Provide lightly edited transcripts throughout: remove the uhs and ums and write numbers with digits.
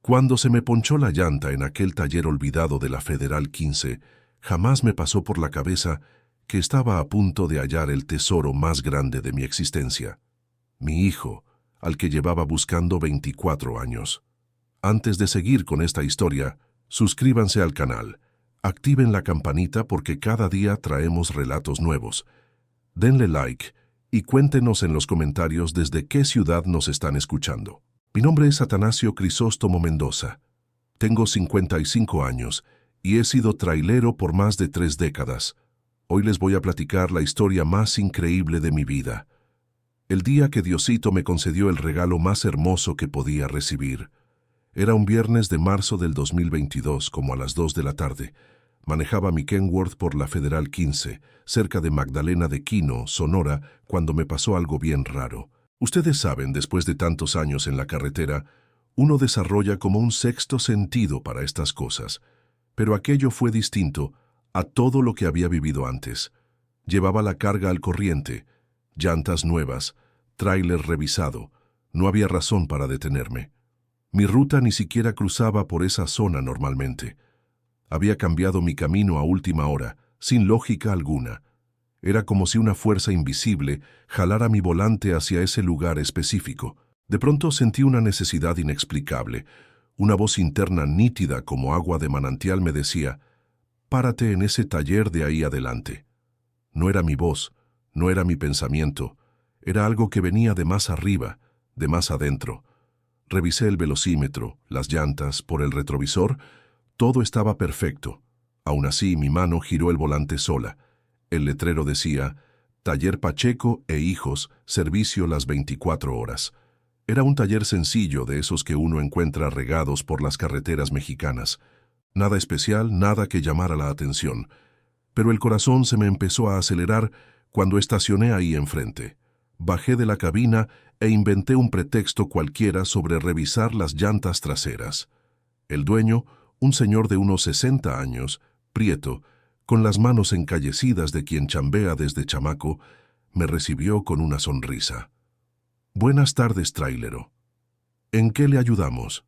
Cuando se me ponchó la llanta en aquel taller olvidado de la Federal 15, jamás me pasó por la cabeza que estaba a punto de hallar el tesoro más grande de mi existencia. Mi hijo, al que llevaba buscando 24 años. Antes de seguir con esta historia, suscríbanse al canal, activen la campanita porque cada día traemos relatos nuevos. Denle like y cuéntenos en los comentarios desde qué ciudad nos están escuchando. Mi nombre es Atanasio Crisóstomo Mendoza. Tengo 55 años y he sido trailero por más de 3 décadas. Hoy les voy a platicar la historia más increíble de mi vida. El día que Diosito me concedió el regalo más hermoso que podía recibir. Era un viernes de marzo del 2022, como a las 2 de la tarde. Manejaba mi Kenworth por la Federal 15, cerca de Magdalena de Quino, Sonora, cuando me pasó algo bien raro. Ustedes saben, después de tantos años en la carretera, uno desarrolla como un sexto sentido para estas cosas. Pero aquello fue distinto a todo lo que había vivido antes. Llevaba la carga al corriente, llantas nuevas, tráiler revisado. No había razón para detenerme. Mi ruta ni siquiera cruzaba por esa zona normalmente. Había cambiado mi camino a última hora, sin lógica alguna. Era como si una fuerza invisible jalara mi volante hacia ese lugar específico. De pronto sentí una necesidad inexplicable. Una voz interna nítida como agua de manantial me decía: «Párate en ese taller de ahí adelante». No era mi voz, no era mi pensamiento. Era algo que venía de más arriba, de más adentro. Revisé el velocímetro, las llantas, por el retrovisor. Todo estaba perfecto. Aún así, mi mano giró el volante sola. El letrero decía: Taller Pacheco e Hijos, servicio las 24 horas. Era un taller sencillo de esos que uno encuentra regados por las carreteras mexicanas. Nada especial, nada que llamara la atención. Pero el corazón se me empezó a acelerar cuando estacioné ahí enfrente. Bajé de la cabina e inventé un pretexto cualquiera sobre revisar las llantas traseras. El dueño, un señor de unos 60 años, prieto, con las manos encallecidas de quien chambea desde chamaco, me recibió con una sonrisa. «Buenas tardes, trailero. ¿En qué le ayudamos?»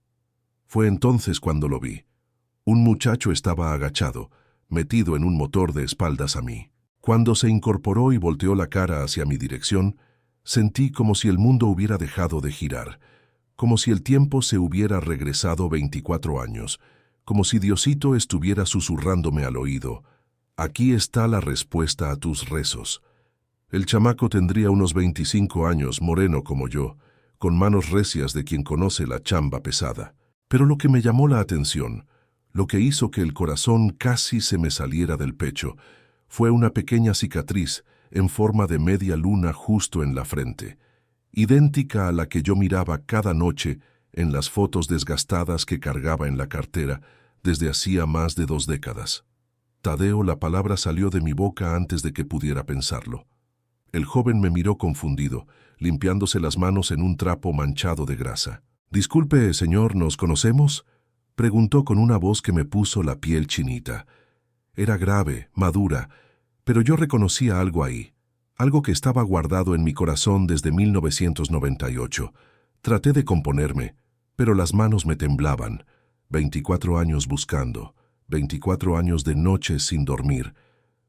Fue entonces cuando lo vi. Un muchacho estaba agachado, metido en un motor de espaldas a mí. Cuando se incorporó y volteó la cara hacia mi dirección, sentí como si el mundo hubiera dejado de girar, como si el tiempo se hubiera regresado 24 años, como si Diosito estuviera susurrándome al oído: «Aquí está la respuesta a tus rezos». El chamaco tendría unos 25 años, moreno como yo, con manos recias de quien conoce la chamba pesada. Pero lo que me llamó la atención, lo que hizo que el corazón casi se me saliera del pecho, fue una pequeña cicatriz en forma de media luna justo en la frente, idéntica a la que yo miraba cada noche en las fotos desgastadas que cargaba en la cartera desde hacía más de 2 décadas. Tadeo, la palabra salió de mi boca antes de que pudiera pensarlo. El joven me miró confundido, limpiándose las manos en un trapo manchado de grasa. «Disculpe, señor, ¿nos conocemos?», preguntó con una voz que me puso la piel chinita. Era grave, madura, pero yo reconocía algo ahí, algo que estaba guardado en mi corazón desde 1998. Traté de componerme, pero las manos me temblaban. 24 años buscando, 24 años de noches sin dormir,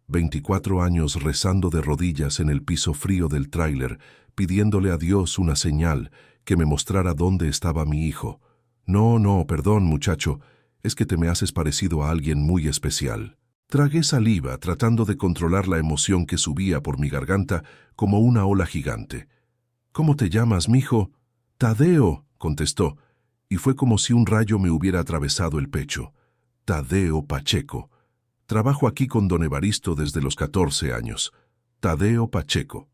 24 años rezando de rodillas en el piso frío del tráiler, pidiéndole a Dios una señal que me mostrara dónde estaba mi hijo. No, perdón, muchacho, es que te me haces parecido a alguien muy especial». Tragué saliva tratando de controlar la emoción que subía por mi garganta como una ola gigante. «¿Cómo te llamas, mijo?» «Tadeo», contestó, y fue como si un rayo me hubiera atravesado el pecho. «Tadeo Pacheco. Trabajo aquí con don Evaristo desde los 14 años. Tadeo Pacheco».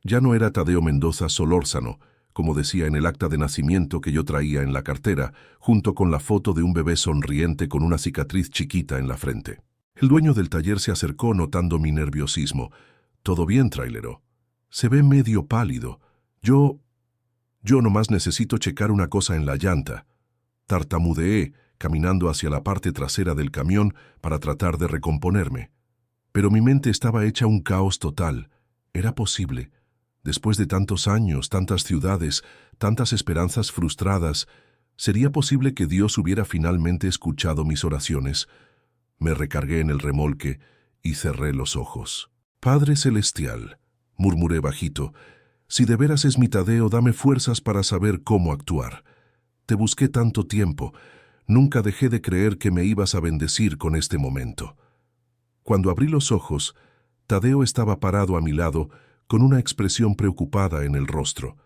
Ya no era Tadeo Mendoza Solórzano, como decía en el acta de nacimiento que yo traía en la cartera, junto con la foto de un bebé sonriente con una cicatriz chiquita en la frente. El dueño del taller se acercó notando mi nerviosismo. «¿Todo bien, trailero? Se ve medio pálido. Yo nomás necesito checar una cosa en la llanta». Tartamudeé, caminando hacia la parte trasera del camión para tratar de recomponerme. Pero mi mente estaba hecha un caos total. Era posible. Después de tantos años, tantas ciudades, tantas esperanzas frustradas, ¿Sería posible que Dios hubiera finalmente escuchado mis oraciones? Me recargué en el remolque y cerré los ojos. Padre Celestial, murmuré bajito, si de veras es mi Tadeo, dame fuerzas para saber cómo actuar. Te busqué tanto tiempo, nunca dejé de creer que me ibas a bendecir con este momento. Cuando abrí los ojos, Tadeo estaba parado a mi lado, con una expresión preocupada en el rostro.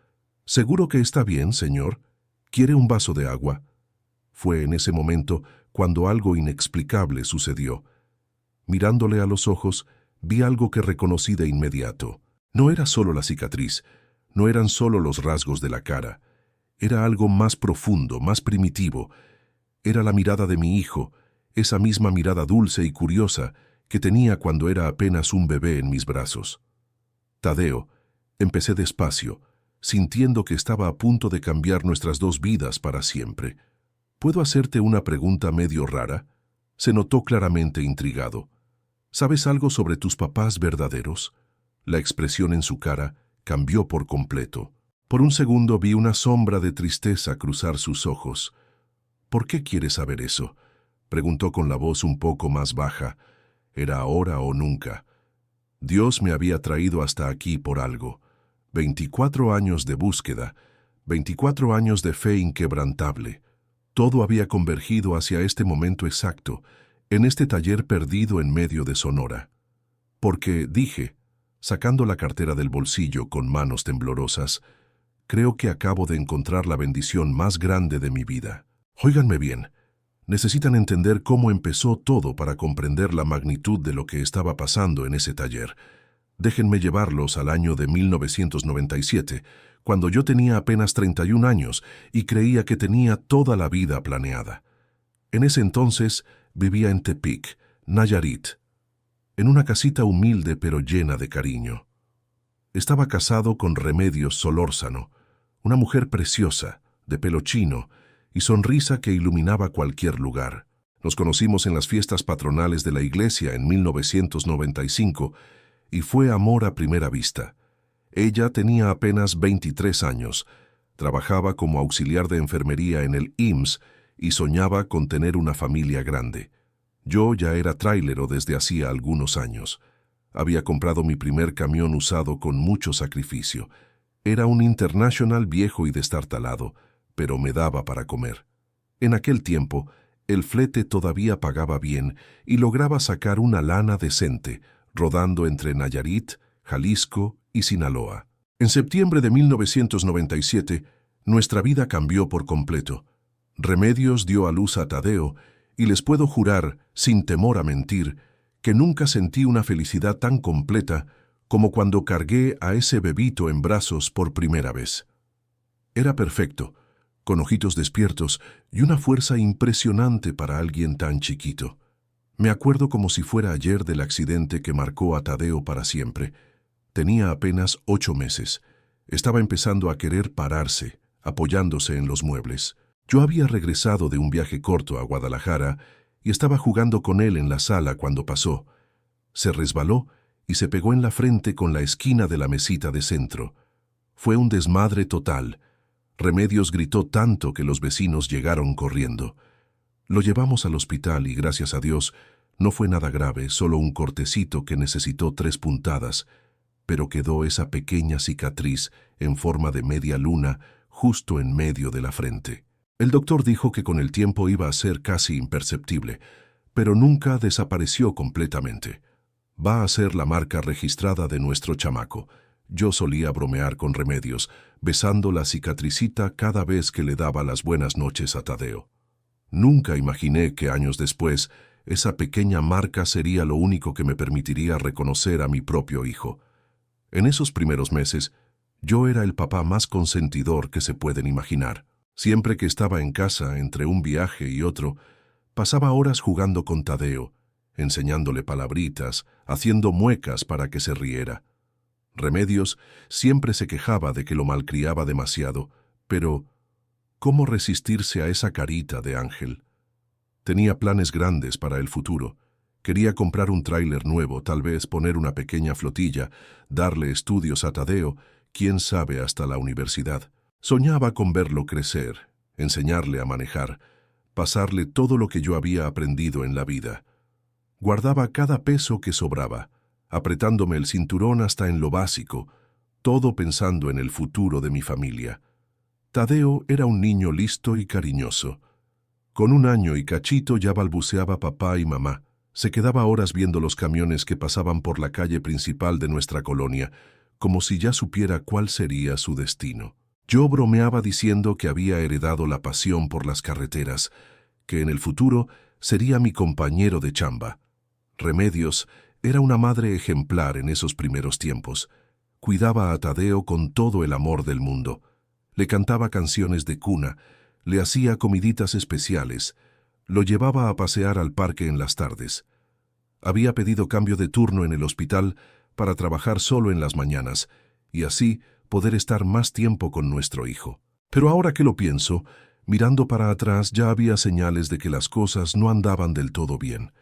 «¿Seguro que está bien, señor? ¿Quiere un vaso de agua?» Fue en ese momento cuando algo inexplicable sucedió. Mirándole a los ojos, vi algo que reconocí de inmediato. No era solo la cicatriz, no eran solo los rasgos de la cara. Era algo más profundo, más primitivo. Era la mirada de mi hijo, esa misma mirada dulce y curiosa que tenía cuando era apenas un bebé en mis brazos. Tadeo, empecé despacio, sintiendo que estaba a punto de cambiar nuestras dos vidas para siempre. ¿Puedo hacerte una pregunta medio rara? Se notó claramente intrigado. ¿Sabes algo sobre tus papás verdaderos? La expresión en su cara cambió por completo. Por un segundo vi una sombra de tristeza cruzar sus ojos. ¿Por qué quieres saber eso?, preguntó con la voz un poco más baja. Era ahora o nunca. Dios me había traído hasta aquí por algo. 24 años de búsqueda, 24 años de fe inquebrantable. Todo había convergido hacia este momento exacto, en este taller perdido en medio de Sonora. Porque, dije, sacando la cartera del bolsillo con manos temblorosas, creo que acabo de encontrar la bendición más grande de mi vida. Óiganme bien, necesitan entender cómo empezó todo para comprender la magnitud de lo que estaba pasando en ese taller. Déjenme llevarlos al año de 1997, cuando yo tenía apenas 31 años y creía que tenía toda la vida planeada. En ese entonces vivía en Tepic, Nayarit, en una casita humilde pero llena de cariño. Estaba casado con Remedios Solórzano, una mujer preciosa, de pelo chino y sonrisa que iluminaba cualquier lugar. Nos conocimos en las fiestas patronales de la iglesia en 1995 y fue amor a primera vista. Ella tenía apenas 23 años, trabajaba como auxiliar de enfermería en el IMSS y soñaba con tener una familia grande. Yo ya era trailero desde hacía algunos años. Había comprado mi primer camión usado con mucho sacrificio. Era un International viejo y destartalado, pero me daba para comer. En aquel tiempo, el flete todavía pagaba bien y lograba sacar una lana decente, rodando entre Nayarit, Jalisco y Sinaloa. En septiembre de 1997, nuestra vida cambió por completo. Remedios dio a luz a Tadeo, y les puedo jurar, sin temor a mentir, que nunca sentí una felicidad tan completa como cuando cargué a ese bebito en brazos por primera vez. Era perfecto, con ojitos despiertos y una fuerza impresionante para alguien tan chiquito. Me acuerdo como si fuera ayer del accidente que marcó a Tadeo para siempre. Tenía apenas 8 meses. Estaba empezando a querer pararse, apoyándose en los muebles. Yo había regresado de un viaje corto a Guadalajara y estaba jugando con él en la sala cuando pasó. Se resbaló y se pegó en la frente con la esquina de la mesita de centro. Fue un desmadre total. Remedios gritó tanto que los vecinos llegaron corriendo. Lo llevamos al hospital y, gracias a Dios, no fue nada grave, solo un cortecito que necesitó 3 puntadas, pero quedó esa pequeña cicatriz en forma de media luna justo en medio de la frente. El doctor dijo que con el tiempo iba a ser casi imperceptible, pero nunca desapareció completamente. Va a ser la marca registrada de nuestro chamaco. Yo solía bromear con Remedios, besando la cicatricita cada vez que le daba las buenas noches a Tadeo. Nunca imaginé que años después esa pequeña marca sería lo único que me permitiría reconocer a mi propio hijo. En esos primeros meses, yo era el papá más consentidor que se pueden imaginar. Siempre que estaba en casa, entre un viaje y otro, pasaba horas jugando con Tadeo, enseñándole palabritas, haciendo muecas para que se riera. Remedios siempre se quejaba de que lo malcriaba demasiado, pero ¿cómo resistirse a esa carita de ángel? Tenía planes grandes para el futuro. Quería comprar un tráiler nuevo, tal vez poner una pequeña flotilla, darle estudios a Tadeo, quién sabe hasta la universidad. Soñaba con verlo crecer, enseñarle a manejar, pasarle todo lo que yo había aprendido en la vida. Guardaba cada peso que sobraba, apretándome el cinturón hasta en lo básico, todo pensando en el futuro de mi familia. Tadeo era un niño listo y cariñoso. Con 1 año y cachito ya balbuceaba papá y mamá. Se quedaba horas viendo los camiones que pasaban por la calle principal de nuestra colonia, como si ya supiera cuál sería su destino. Yo bromeaba diciendo que había heredado la pasión por las carreteras, que en el futuro sería mi compañero de chamba. Remedios era una madre ejemplar en esos primeros tiempos. Cuidaba a Tadeo con todo el amor del mundo. Le cantaba canciones de cuna, le hacía comiditas especiales, lo llevaba a pasear al parque en las tardes. Había pedido cambio de turno en el hospital para trabajar solo en las mañanas y así poder estar más tiempo con nuestro hijo. Pero ahora que lo pienso, mirando para atrás ya había señales de que las cosas no andaban del todo bien.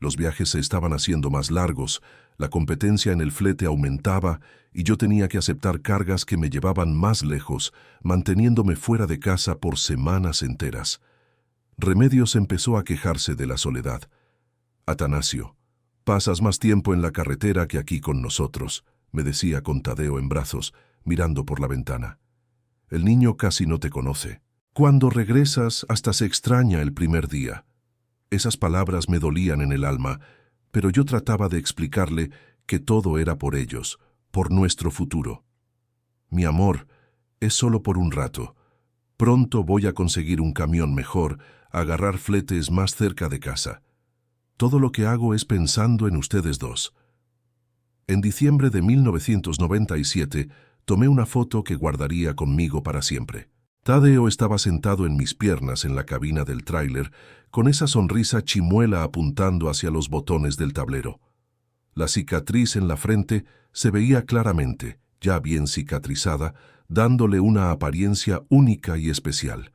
Los viajes se estaban haciendo más largos, la competencia en el flete aumentaba y yo tenía que aceptar cargas que me llevaban más lejos, manteniéndome fuera de casa por semanas enteras. Remedios empezó a quejarse de la soledad. «Atanasio, pasas más tiempo en la carretera que aquí con nosotros», me decía con Tadeo en brazos, mirando por la ventana. «El niño casi no te conoce. Cuando regresas hasta se extraña el primer día». Esas palabras me dolían en el alma, pero yo trataba de explicarle que todo era por ellos, por nuestro futuro. «Mi amor, es solo por un rato. Pronto voy a conseguir un camión mejor, a agarrar fletes más cerca de casa. Todo lo que hago es pensando en ustedes dos». En diciembre de 1997 tomé una foto que guardaría conmigo para siempre. Tadeo estaba sentado en mis piernas en la cabina del tráiler, con esa sonrisa chimuela apuntando hacia los botones del tablero. La cicatriz en la frente se veía claramente, ya bien cicatrizada, dándole una apariencia única y especial.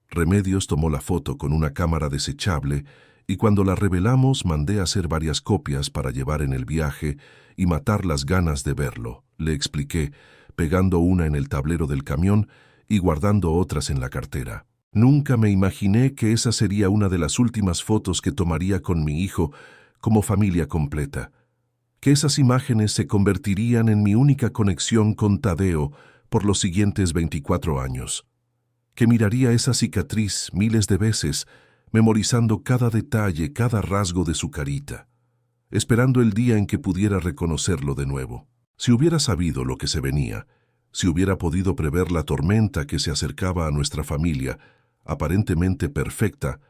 Remedios tomó la foto con una cámara desechable y cuando la revelamos mandé a hacer varias copias para llevar en el viaje y matar las ganas de verlo, le expliqué, pegando una en el tablero del camión y guardando otras en la cartera. Nunca me imaginé que esa sería una de las últimas fotos que tomaría con mi hijo como familia completa, que esas imágenes se convertirían en mi única conexión con Tadeo por los siguientes 24 años, que miraría esa cicatriz miles de veces, memorizando cada detalle, cada rasgo de su carita, esperando el día en que pudiera reconocerlo de nuevo. Si hubiera sabido lo que se venía, si hubiera podido prever la tormenta que se acercaba a nuestra familia, aparentemente perfecta,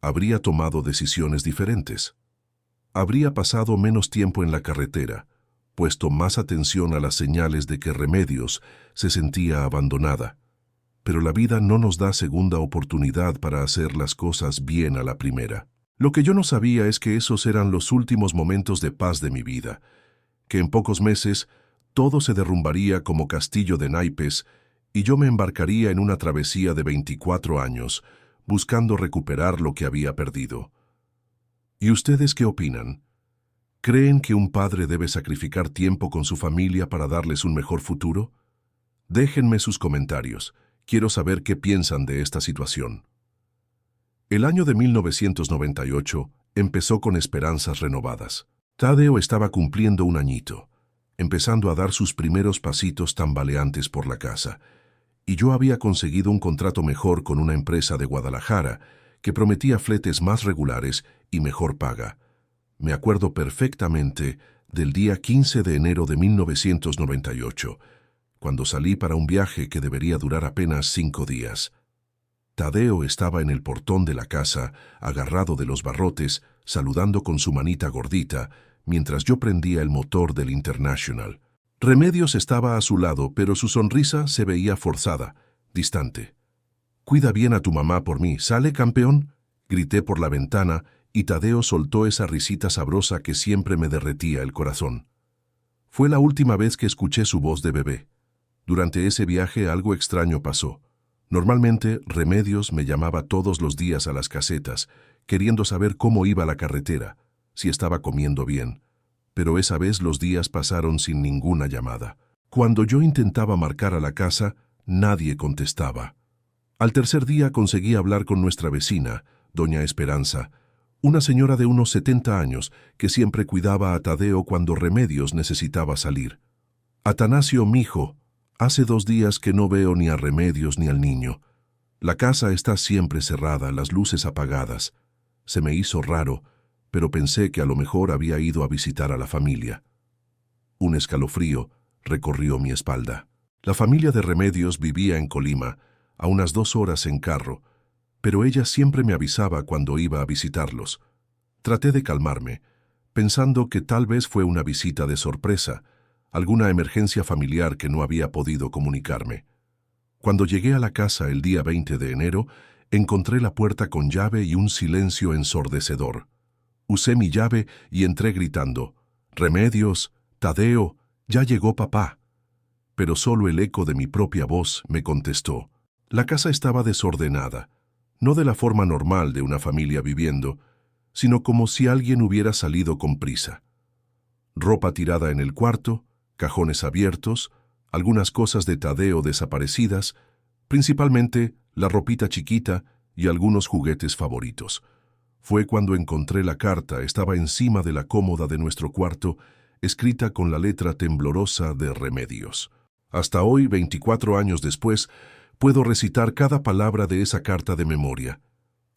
habría tomado decisiones diferentes. Habría pasado menos tiempo en la carretera, puesto más atención a las señales de que Remedios se sentía abandonada. Pero la vida no nos da segunda oportunidad para hacer las cosas bien a la primera. Lo que yo no sabía es que esos eran los últimos momentos de paz de mi vida, que en pocos meses todo se derrumbaría como castillo de naipes y yo me embarcaría en una travesía de 24 años, buscando recuperar lo que había perdido. ¿Y ustedes qué opinan? ¿Creen que un padre debe sacrificar tiempo con su familia para darles un mejor futuro? Déjenme sus comentarios. Quiero saber qué piensan de esta situación. El año de 1998 empezó con esperanzas renovadas. Tadeo estaba cumpliendo 1 añito, empezando a dar sus primeros pasitos tambaleantes por la casa, y yo había conseguido un contrato mejor con una empresa de Guadalajara que prometía fletes más regulares y mejor paga. Me acuerdo perfectamente del día 15 de enero de 1998, cuando salí para un viaje que debería durar apenas 5 días. Tadeo estaba en el portón de la casa, agarrado de los barrotes, saludando con su manita gordita, mientras yo prendía el motor del International. Remedios estaba a su lado, pero su sonrisa se veía forzada, distante. «Cuida bien a tu mamá por mí, ¿sale, campeón?», grité por la ventana y Tadeo soltó esa risita sabrosa que siempre me derretía el corazón. Fue la última vez que escuché su voz de bebé. Durante ese viaje algo extraño pasó. Normalmente Remedios me llamaba todos los días a las casetas, queriendo saber cómo iba la carretera, si estaba comiendo bien. Pero esa vez los días pasaron sin ninguna llamada. Cuando yo intentaba marcar a la casa, nadie contestaba. Al tercer día conseguí hablar con nuestra vecina, doña Esperanza, una señora de unos 70 años que siempre cuidaba a Tadeo cuando Remedios necesitaba salir. Atanasio, mijo, hace 2 días que no veo ni a Remedios ni al niño. La casa está siempre cerrada, las luces apagadas. Se me hizo raro, pero pensé que a lo mejor había ido a visitar a la familia. Un escalofrío recorrió mi espalda. La familia de Remedios vivía en Colima, a unas 2 horas en carro, pero ella siempre me avisaba cuando iba a visitarlos. Traté de calmarme, pensando que tal vez fue una visita de sorpresa, alguna emergencia familiar que no había podido comunicarme. Cuando llegué a la casa el día 20 de enero, encontré la puerta con llave y un silencio ensordecedor. Usé mi llave y entré gritando, «Remedios, Tadeo, ya llegó papá». Pero solo el eco de mi propia voz me contestó. La casa estaba desordenada, no de la forma normal de una familia viviendo, sino como si alguien hubiera salido con prisa. Ropa tirada en el cuarto, cajones abiertos, algunas cosas de Tadeo desaparecidas, principalmente la ropita chiquita y algunos juguetes favoritos. Fue cuando encontré la carta, estaba encima de la cómoda de nuestro cuarto, escrita con la letra temblorosa de Remedios. Hasta hoy, 24 años después, puedo recitar cada palabra de esa carta de memoria.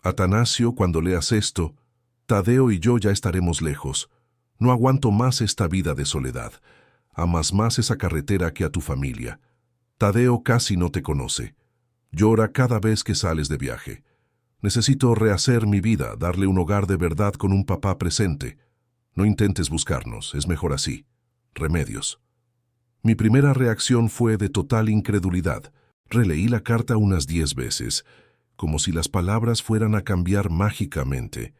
Atanasio, cuando leas esto, Tadeo y yo ya estaremos lejos. No aguanto más esta vida de soledad. Amas más esa carretera que a tu familia. Tadeo casi no te conoce. Llora cada vez que sales de viaje. Necesito rehacer mi vida, darle un hogar de verdad con un papá presente. No intentes buscarnos, es mejor así. Remedios. Mi primera reacción fue de total incredulidad. Releí la carta unas 10 veces, como si las palabras fueran a cambiar mágicamente.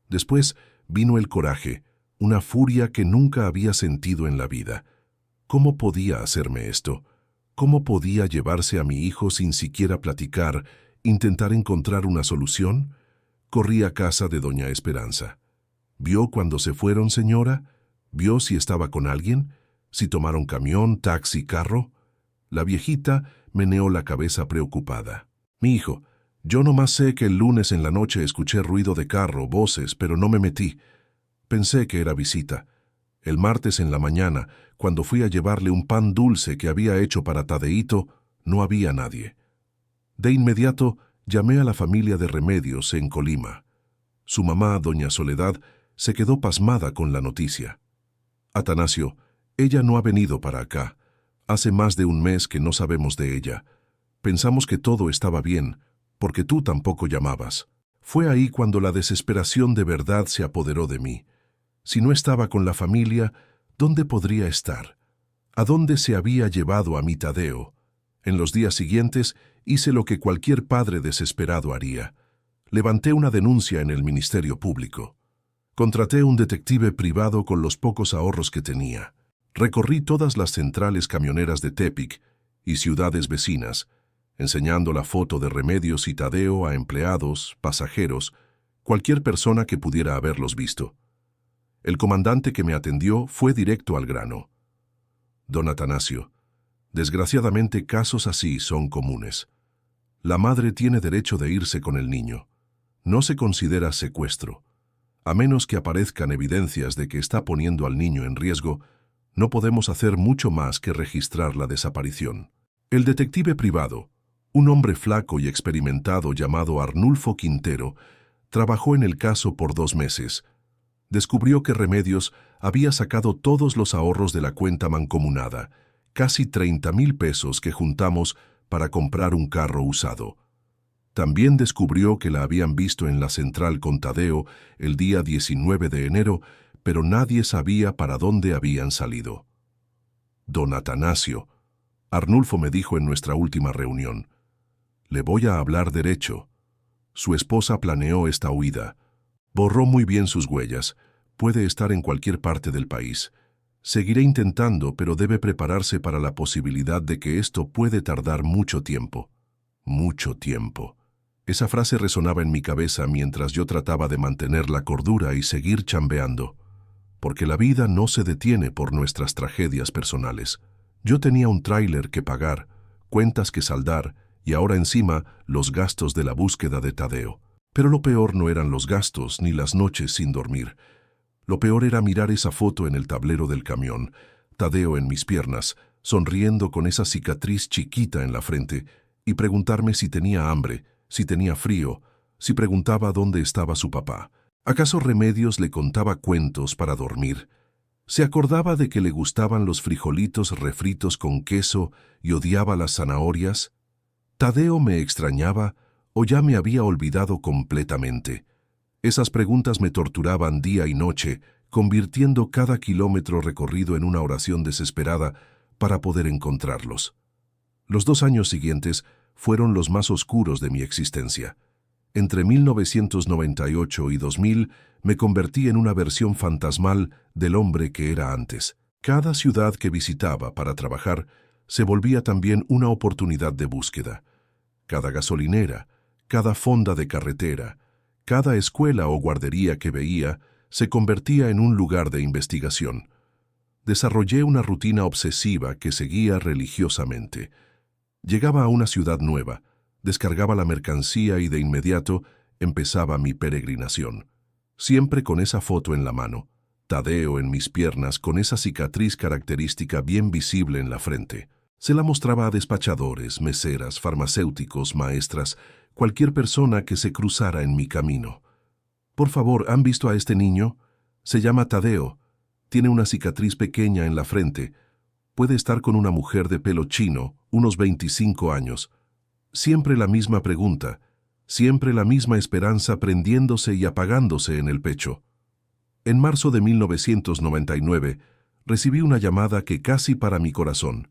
Después vino el coraje, una furia que nunca había sentido en la vida. ¿Cómo podía hacerme esto? ¿Cómo podía llevarse a mi hijo sin siquiera platicar, intentar encontrar una solución? Corrí a casa de doña Esperanza. ¿Vio cuando se fueron, señora? ¿Vio si estaba con alguien? ¿Si tomaron camión, taxi, carro? La viejita meneó la cabeza preocupada. Mi hijo, yo nomás sé que el lunes en la noche escuché ruido de carro, voces, pero no me metí. Pensé que era visita. El martes en la mañana, cuando fui a llevarle un pan dulce que había hecho para Tadeito, no había nadie. De inmediato llamé a la familia de Remedios en Colima. Su mamá, doña Soledad, se quedó pasmada con la noticia. Atanasio, ella no ha venido para acá. Hace más de 1 mes que no sabemos de ella. Pensamos que todo estaba bien, porque tú tampoco llamabas. Fue ahí cuando la desesperación de verdad se apoderó de mí. Si no estaba con la familia, ¿dónde podría estar? ¿A dónde se había llevado a mi Tadeo? En los días siguientes hice lo que cualquier padre desesperado haría. Levanté una denuncia en el Ministerio Público. Contraté un detective privado con los pocos ahorros que tenía. Recorrí todas las centrales camioneras de Tepic y ciudades vecinas, enseñando la foto de Remedios y Tadeo a empleados, pasajeros, cualquier persona que pudiera haberlos visto. El comandante que me atendió fue directo al grano. Don Atanasio, desgraciadamente casos así son comunes. La madre tiene derecho de irse con el niño. No se considera secuestro. A menos que aparezcan evidencias de que está poniendo al niño en riesgo, no podemos hacer mucho más que registrar la desaparición. El detective privado, un hombre flaco y experimentado llamado Arnulfo Quintero, trabajó en el caso por 2 meses. Descubrió que Remedios había sacado todos los ahorros de la cuenta mancomunada, casi 30,000 pesos que juntamos para comprar un carro usado. También descubrió que la habían visto en la central con Tadeo el día 19 de enero, pero nadie sabía para dónde habían salido. Don Atanasio, Arnulfo me dijo en nuestra última reunión, le voy a hablar derecho. Su esposa planeó esta huida. Borró muy bien sus huellas. Puede estar en cualquier parte del país. Seguiré intentando, pero debe prepararse para la posibilidad de que esto puede tardar mucho tiempo. Mucho tiempo. Esa frase resonaba en mi cabeza mientras yo trataba de mantener la cordura y seguir chambeando. Porque la vida no se detiene por nuestras tragedias personales. Yo tenía un tráiler que pagar, cuentas que saldar y ahora encima los gastos de la búsqueda de Tadeo. Pero lo peor no eran los gastos ni las noches sin dormir. Lo peor era mirar esa foto en el tablero del camión, Tadeo en mis piernas, sonriendo con esa cicatriz chiquita en la frente, y preguntarme si tenía hambre, si tenía frío, si preguntaba dónde estaba su papá. ¿Acaso Remedios le contaba cuentos para dormir? ¿Se acordaba de que le gustaban los frijolitos refritos con queso y odiaba las zanahorias? ¿Tadeo me extrañaba o ya me había olvidado completamente? Esas preguntas me torturaban día y noche, convirtiendo cada kilómetro recorrido en una oración desesperada para poder encontrarlos. Los 2 años siguientes fueron los más oscuros de mi existencia. Entre 1998 y 2000 me convertí en una versión fantasmal del hombre que era antes. Cada ciudad que visitaba para trabajar se volvía también una oportunidad de búsqueda. Cada gasolinera, cada fonda de carretera, cada escuela o guardería que veía se convertía en un lugar de investigación. Desarrollé una rutina obsesiva que seguía religiosamente. Llegaba a una ciudad nueva, descargaba la mercancía y de inmediato empezaba mi peregrinación. Siempre con esa foto en la mano, Tadeo en mis piernas con esa cicatriz característica bien visible en la frente. Se la mostraba a despachadores, meseras, farmacéuticos, maestras, cualquier persona que se cruzara en mi camino. Por favor, ¿han visto a este niño? Se llama Tadeo. Tiene una cicatriz pequeña en la frente. Puede estar con una mujer de pelo chino, unos 25 años. Siempre la misma pregunta, siempre la misma esperanza prendiéndose y apagándose en el pecho. En marzo de 1999, recibí una llamada que casi para mi corazón.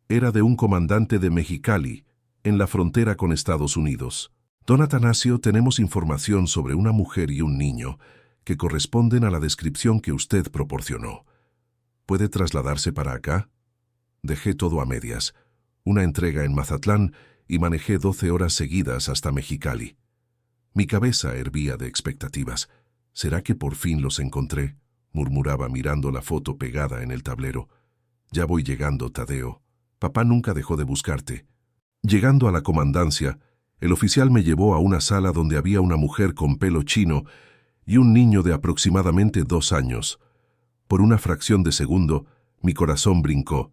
Era de un comandante de Mexicali, en la frontera con Estados Unidos. Don Atanasio, tenemos información sobre una mujer y un niño que corresponden a la descripción que usted proporcionó. ¿Puede trasladarse para acá? Dejé todo a medias, una entrega en Mazatlán y manejé 12 horas seguidas hasta Mexicali. Mi cabeza hervía de expectativas. ¿Será que por fin los encontré?, murmuraba mirando la foto pegada en el tablero. Ya voy llegando, Tadeo. Papá nunca dejó de buscarte. Llegando a la comandancia, el oficial me llevó a una sala donde había una mujer con pelo chino y un niño de aproximadamente 2 años. Por una fracción de segundo, mi corazón brincó,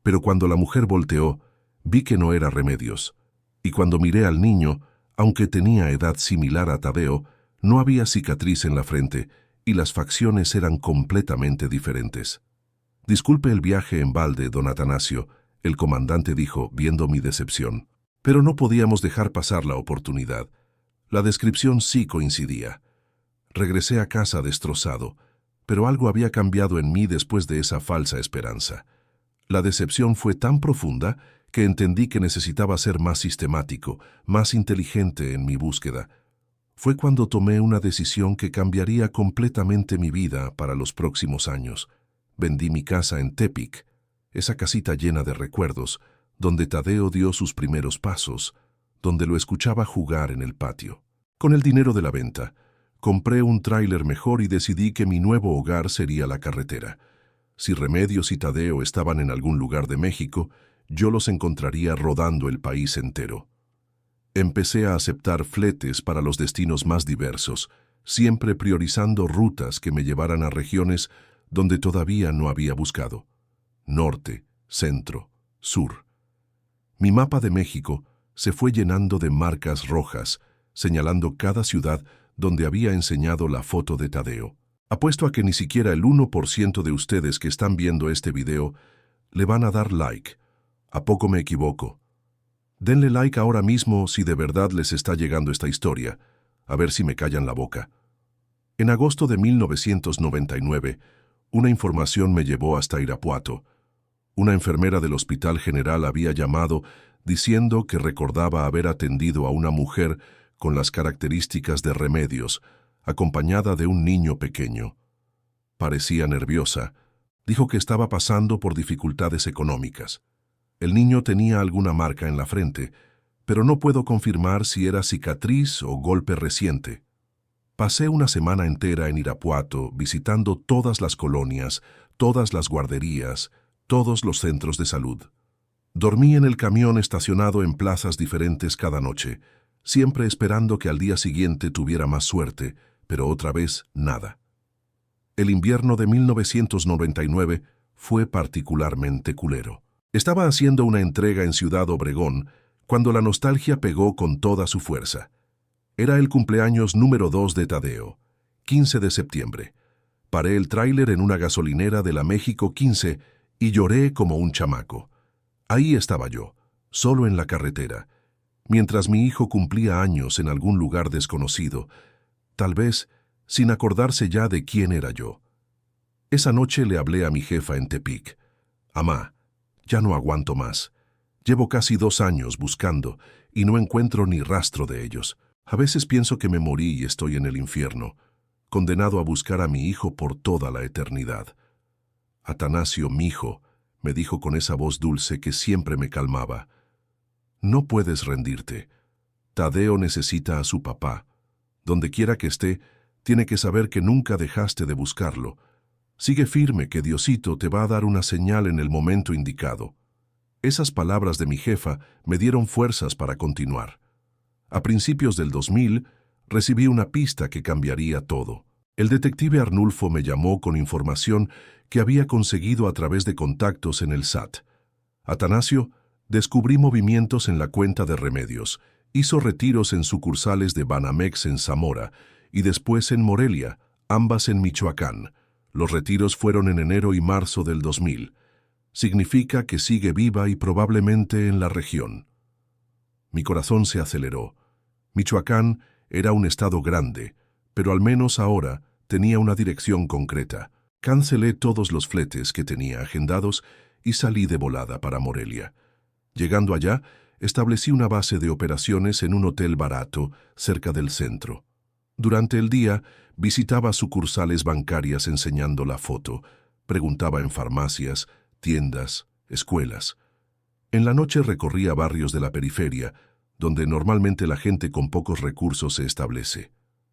pero cuando la mujer volteó, vi que no era Remedios, y cuando miré al niño, aunque tenía edad similar a Tadeo, no había cicatriz en la frente y las facciones eran completamente diferentes. Disculpe el viaje en balde, don Atanasio, el comandante dijo, viendo mi decepción. Pero no podíamos dejar pasar la oportunidad. La descripción sí coincidía. Regresé a casa destrozado, pero algo había cambiado en mí después de esa falsa esperanza. La decepción fue tan profunda que entendí que necesitaba ser más sistemático, más inteligente en mi búsqueda. Fue cuando tomé una decisión que cambiaría completamente mi vida para los próximos años. Vendí mi casa en Tepic, esa casita llena de recuerdos, donde Tadeo dio sus primeros pasos, donde lo escuchaba jugar en el patio. Con el dinero de la venta, compré un tráiler mejor y decidí que mi nuevo hogar sería la carretera. Si Remedios y Tadeo estaban en algún lugar de México, yo los encontraría rodando el país entero. Empecé a aceptar fletes para los destinos más diversos, siempre priorizando rutas que me llevaran a regiones donde todavía no había buscado. Norte, centro, sur. Mi mapa de México se fue llenando de marcas rojas, señalando cada ciudad donde había enseñado la foto de Tadeo. Apuesto a que ni siquiera el 1% de ustedes que están viendo este video le van a dar like. ¿A poco me equivoco? Denle like ahora mismo si de verdad les está llegando esta historia, a ver si me callan la boca. En agosto de 1999, una información me llevó hasta Irapuato. Una enfermera del Hospital General había llamado diciendo que recordaba haber atendido a una mujer con las características de Remedios, acompañada de un niño pequeño. Parecía nerviosa. Dijo que estaba pasando por dificultades económicas. El niño tenía alguna marca en la frente, pero no puedo confirmar si era cicatriz o golpe reciente. Pasé una semana entera en Irapuato visitando todas las colonias, todas las guarderías, todos los centros de salud. Dormí en el camión estacionado en plazas diferentes cada noche, siempre esperando que al día siguiente tuviera más suerte, pero otra vez nada. El invierno de 1999 fue particularmente culero. Estaba haciendo una entrega en Ciudad Obregón cuando la nostalgia pegó con toda su fuerza. Era el cumpleaños número 2 de Tadeo, 15 de septiembre. Paré el tráiler en una gasolinera de la México 15 y lloré como un chamaco. Ahí estaba yo, solo en la carretera, mientras mi hijo cumplía años en algún lugar desconocido, tal vez sin acordarse ya de quién era yo. Esa noche le hablé a mi jefa en Tepic. Amá, ya no aguanto más. Llevo casi 2 años buscando y no encuentro ni rastro de ellos. A veces pienso que me morí y estoy en el infierno, condenado a buscar a mi hijo por toda la eternidad. Atanasio, mijo, me dijo con esa voz dulce que siempre me calmaba. No puedes rendirte. Tadeo necesita a su papá. Donde quiera que esté, tiene que saber que nunca dejaste de buscarlo. Sigue firme que Diosito te va a dar una señal en el momento indicado. Esas palabras de mi jefa me dieron fuerzas para continuar. A principios del 2000, recibí una pista que cambiaría todo. El detective Arnulfo me llamó con información que había conseguido a través de contactos en el SAT. Atanasio descubrí movimientos en la cuenta de Remedios, hizo retiros en sucursales de Banamex en Zamora y después en Morelia, ambas en Michoacán. Los retiros fueron en enero y marzo del 2000. Significa que sigue viva y probablemente en la región. Mi corazón se aceleró. Michoacán era un estado grande, pero al menos ahora tenía una dirección concreta. Cancelé todos los fletes que tenía agendados y salí de volada para Morelia. Llegando allá, establecí una base de operaciones en un hotel barato cerca del centro. Durante el día, visitaba sucursales bancarias enseñando la foto, preguntaba en farmacias, tiendas, escuelas. En la noche recorría barrios de la periferia, donde normalmente la gente con pocos recursos se establece.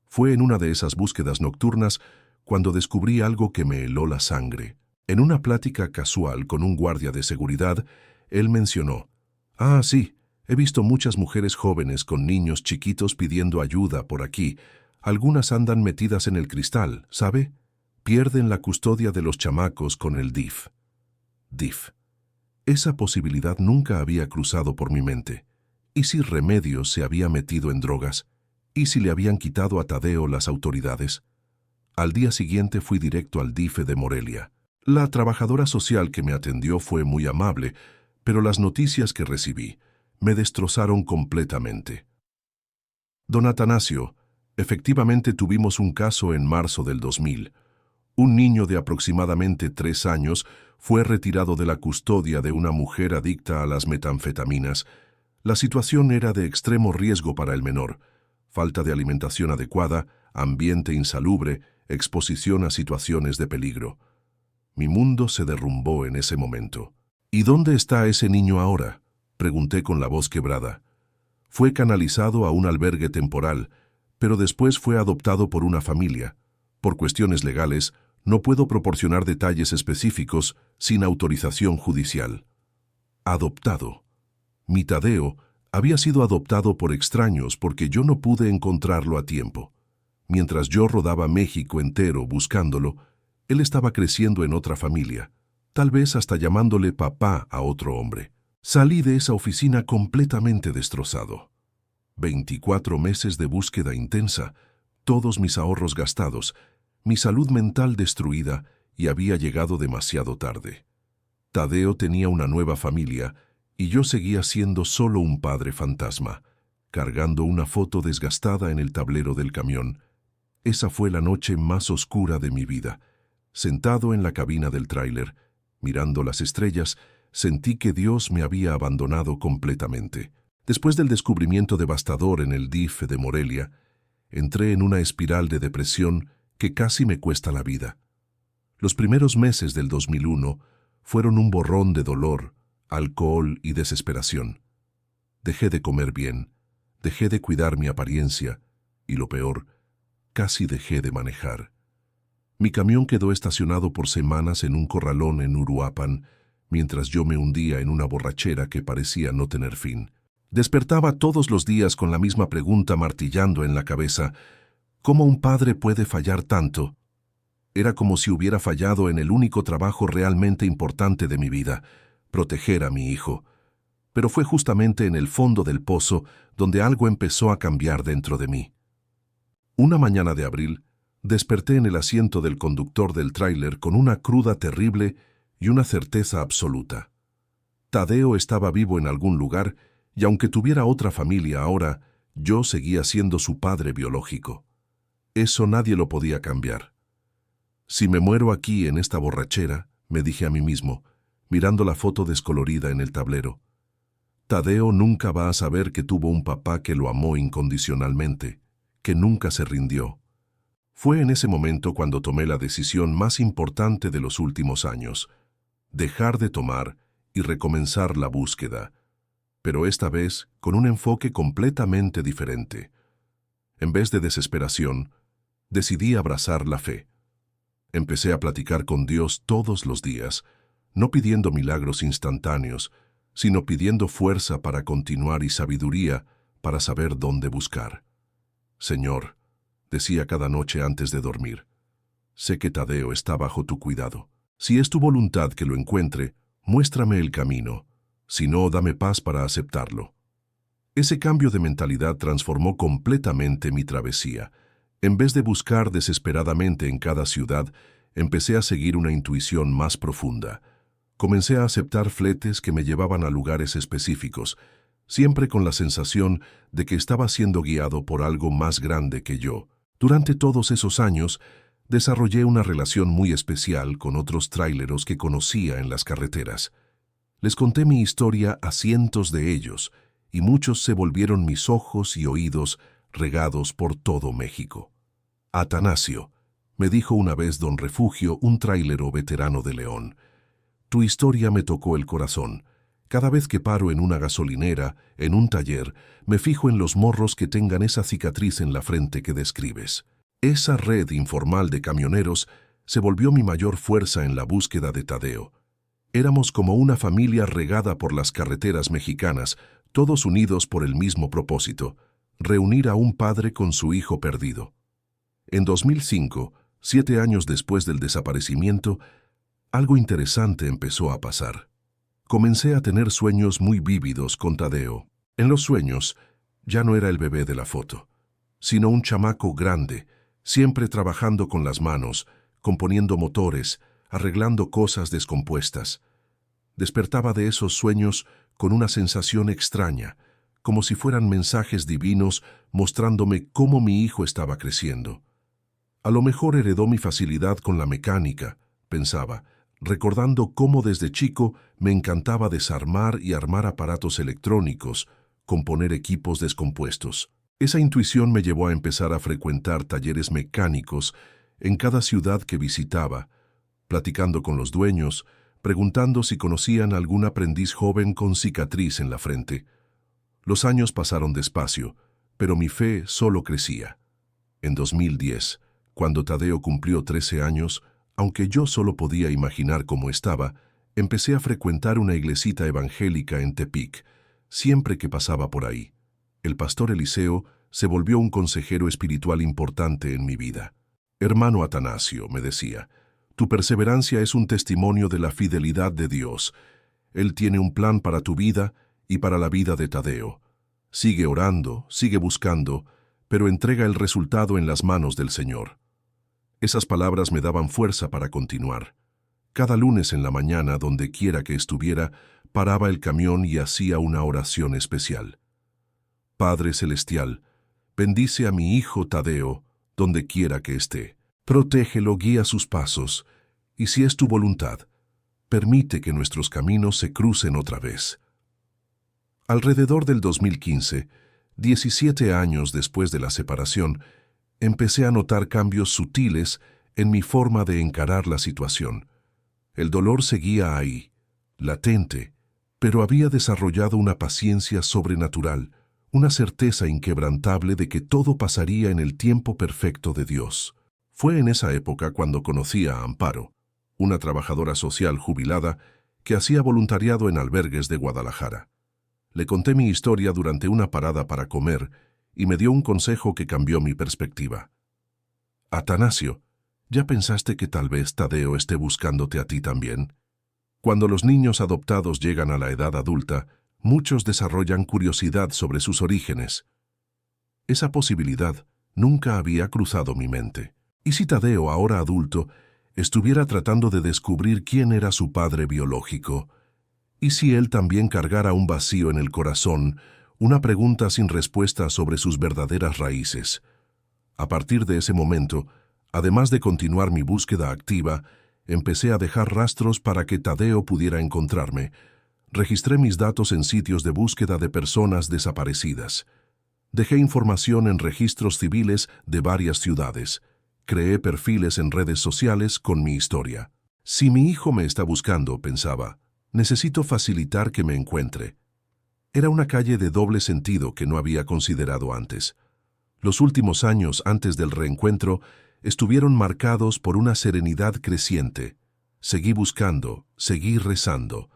Fue en una de esas búsquedas nocturnas cuando descubrí algo que me heló la sangre. En una plática casual con un guardia de seguridad, él mencionó: «Ah, sí, he visto muchas mujeres jóvenes con niños chiquitos pidiendo ayuda por aquí. Algunas andan metidas en el cristal, ¿sabe? Pierden la custodia de los chamacos con el DIF». DIF. Esa posibilidad nunca había cruzado por mi mente. ¿Y si Remedios se había metido en drogas? ¿Y si le habían quitado a Tadeo las autoridades? Al día siguiente fui directo al DIF de Morelia. La trabajadora social que me atendió fue muy amable, pero las noticias que recibí me destrozaron completamente. Don Atanasio, efectivamente tuvimos un caso en marzo del 2000. Un niño de aproximadamente 3 años fue retirado de la custodia de una mujer adicta a las metanfetaminas. La situación era de extremo riesgo para el menor: falta de alimentación adecuada, ambiente insalubre, exposición a situaciones de peligro. Mi mundo se derrumbó en ese momento. ¿Y dónde está ese niño ahora?, pregunté con la voz quebrada. Fue canalizado a un albergue temporal, pero después fue adoptado por una familia. Por cuestiones legales, no puedo proporcionar detalles específicos sin autorización judicial. Adoptado. Mi Tadeo había sido adoptado por extraños porque yo no pude encontrarlo a tiempo. Mientras yo rodaba México entero buscándolo, él estaba creciendo en otra familia, tal vez hasta llamándole papá a otro hombre. Salí de esa oficina completamente destrozado. 24 meses de búsqueda intensa, todos mis ahorros gastados, mi salud mental destruida, y había llegado demasiado tarde. Tadeo tenía una nueva familia y yo seguía siendo solo un padre fantasma, cargando una foto desgastada en el tablero del camión. Esa fue la noche más oscura de mi vida. Sentado en la cabina del tráiler, mirando las estrellas, sentí que Dios me había abandonado completamente. Después del descubrimiento devastador en el DIF de Morelia, entré en una espiral de depresión que casi me cuesta la vida. Los primeros meses del 2001 fueron un borrón de dolor, alcohol y desesperación. Dejé de comer bien, dejé de cuidar mi apariencia y, lo peor, casi dejé de manejar. Mi camión quedó estacionado por semanas en un corralón en Uruapan, mientras yo me hundía en una borrachera que parecía no tener fin. Despertaba todos los días con la misma pregunta martillando en la cabeza: ¿cómo un padre puede fallar tanto? Era como si hubiera fallado en el único trabajo realmente importante de mi vida, proteger a mi hijo. Pero fue justamente en el fondo del pozo donde algo empezó a cambiar dentro de mí. Una mañana de abril, desperté en el asiento del conductor del tráiler con una cruda terrible y una certeza absoluta. Tadeo estaba vivo en algún lugar, y aunque tuviera otra familia ahora, yo seguía siendo su padre biológico. Eso nadie lo podía cambiar. Si me muero aquí en esta borrachera, me dije a mí mismo, mirando la foto descolorida en el tablero, Tadeo nunca va a saber que tuvo un papá que lo amó incondicionalmente, que nunca se rindió. Fue en ese momento cuando tomé la decisión más importante de los últimos años: dejar de tomar y recomenzar la búsqueda, pero esta vez con un enfoque completamente diferente. En vez de desesperación, decidí abrazar la fe. Empecé a platicar con Dios todos los días, no pidiendo milagros instantáneos, sino pidiendo fuerza para continuar y sabiduría para saber dónde buscar. Señor, decía cada noche antes de dormir, sé que Tadeo está bajo tu cuidado. Si es tu voluntad que lo encuentre, muéstrame el camino. Si no, dame paz para aceptarlo. Ese cambio de mentalidad transformó completamente mi travesía. En vez de buscar desesperadamente en cada ciudad, empecé a seguir una intuición más profunda. Comencé a aceptar fletes que me llevaban a lugares específicos, siempre con la sensación de que estaba siendo guiado por algo más grande que yo. Durante todos esos años, desarrollé una relación muy especial con otros tráileros que conocía en las carreteras. Les conté mi historia a cientos de ellos, y muchos se volvieron mis ojos y oídos regados por todo México. Atanasio, me dijo una vez don Refugio, un tráilero veterano de León, tu historia me tocó el corazón. Cada vez que paro en una gasolinera, en un taller, me fijo en los morros que tengan esa cicatriz en la frente que describes. Esa red informal de camioneros se volvió mi mayor fuerza en la búsqueda de Tadeo. Éramos como una familia regada por las carreteras mexicanas, todos unidos por el mismo propósito: reunir a un padre con su hijo perdido. En 2005, 7 años después del desaparecimiento, algo interesante empezó a pasar. Comencé a tener sueños muy vívidos con Tadeo. En los sueños, ya no era el bebé de la foto, sino un chamaco grande, siempre trabajando con las manos, componiendo motores, arreglando cosas descompuestas. Despertaba de esos sueños con una sensación extraña, como si fueran mensajes divinos mostrándome cómo mi hijo estaba creciendo. A lo mejor heredó mi facilidad con la mecánica, pensaba, recordando cómo desde chico me encantaba desarmar y armar aparatos electrónicos, componer equipos descompuestos. Esa intuición me llevó a empezar a frecuentar talleres mecánicos en cada ciudad que visitaba, platicando con los dueños, preguntando si conocían algún aprendiz joven con cicatriz en la frente. Los años pasaron despacio, pero mi fe solo crecía. En 2010, cuando Tadeo cumplió 13 años, aunque yo solo podía imaginar cómo estaba, empecé a frecuentar una iglesita evangélica en Tepic, siempre que pasaba por ahí. El pastor Eliseo se volvió un consejero espiritual importante en mi vida. Hermano Atanasio, me decía, tu perseverancia es un testimonio de la fidelidad de Dios. Él tiene un plan para tu vida y para la vida de Tadeo. Sigue orando, sigue buscando, pero entrega el resultado en las manos del Señor. Esas palabras me daban fuerza para continuar. Cada lunes en la mañana, donde quiera que estuviera, paraba el camión y hacía una oración especial. Padre Celestial, bendice a mi hijo Tadeo, donde quiera que esté. Protégelo, guía sus pasos, y si es tu voluntad, permite que nuestros caminos se crucen otra vez. Alrededor del 2015, 17 años después de la separación, empecé a notar cambios sutiles en mi forma de encarar la situación. El dolor seguía ahí, latente, pero había desarrollado una paciencia sobrenatural, una certeza inquebrantable de que todo pasaría en el tiempo perfecto de Dios. Fue en esa época cuando conocí a Amparo, una trabajadora social jubilada que hacía voluntariado en albergues de Guadalajara. Le conté mi historia durante una parada para comer y me dio un consejo que cambió mi perspectiva. Atanasio, ¿ya pensaste que tal vez Tadeo esté buscándote a ti también? Cuando los niños adoptados llegan a la edad adulta, muchos desarrollan curiosidad sobre sus orígenes. Esa posibilidad nunca había cruzado mi mente. ¿Y si Tadeo, ahora adulto, estuviera tratando de descubrir quién era su padre biológico? ¿Y si él también cargara un vacío en el corazón, una pregunta sin respuesta sobre sus verdaderas raíces? A partir de ese momento, además de continuar mi búsqueda activa, empecé a dejar rastros para que Tadeo pudiera encontrarme. Registré mis datos en sitios de búsqueda de personas desaparecidas. Dejé información en registros civiles de varias ciudades. Creé perfiles en redes sociales con mi historia. Si mi hijo me está buscando, pensaba, necesito facilitar que me encuentre. Era una calle de doble sentido que no había considerado antes. Los últimos años antes del reencuentro estuvieron marcados por una serenidad creciente. Seguí buscando, seguí rezando,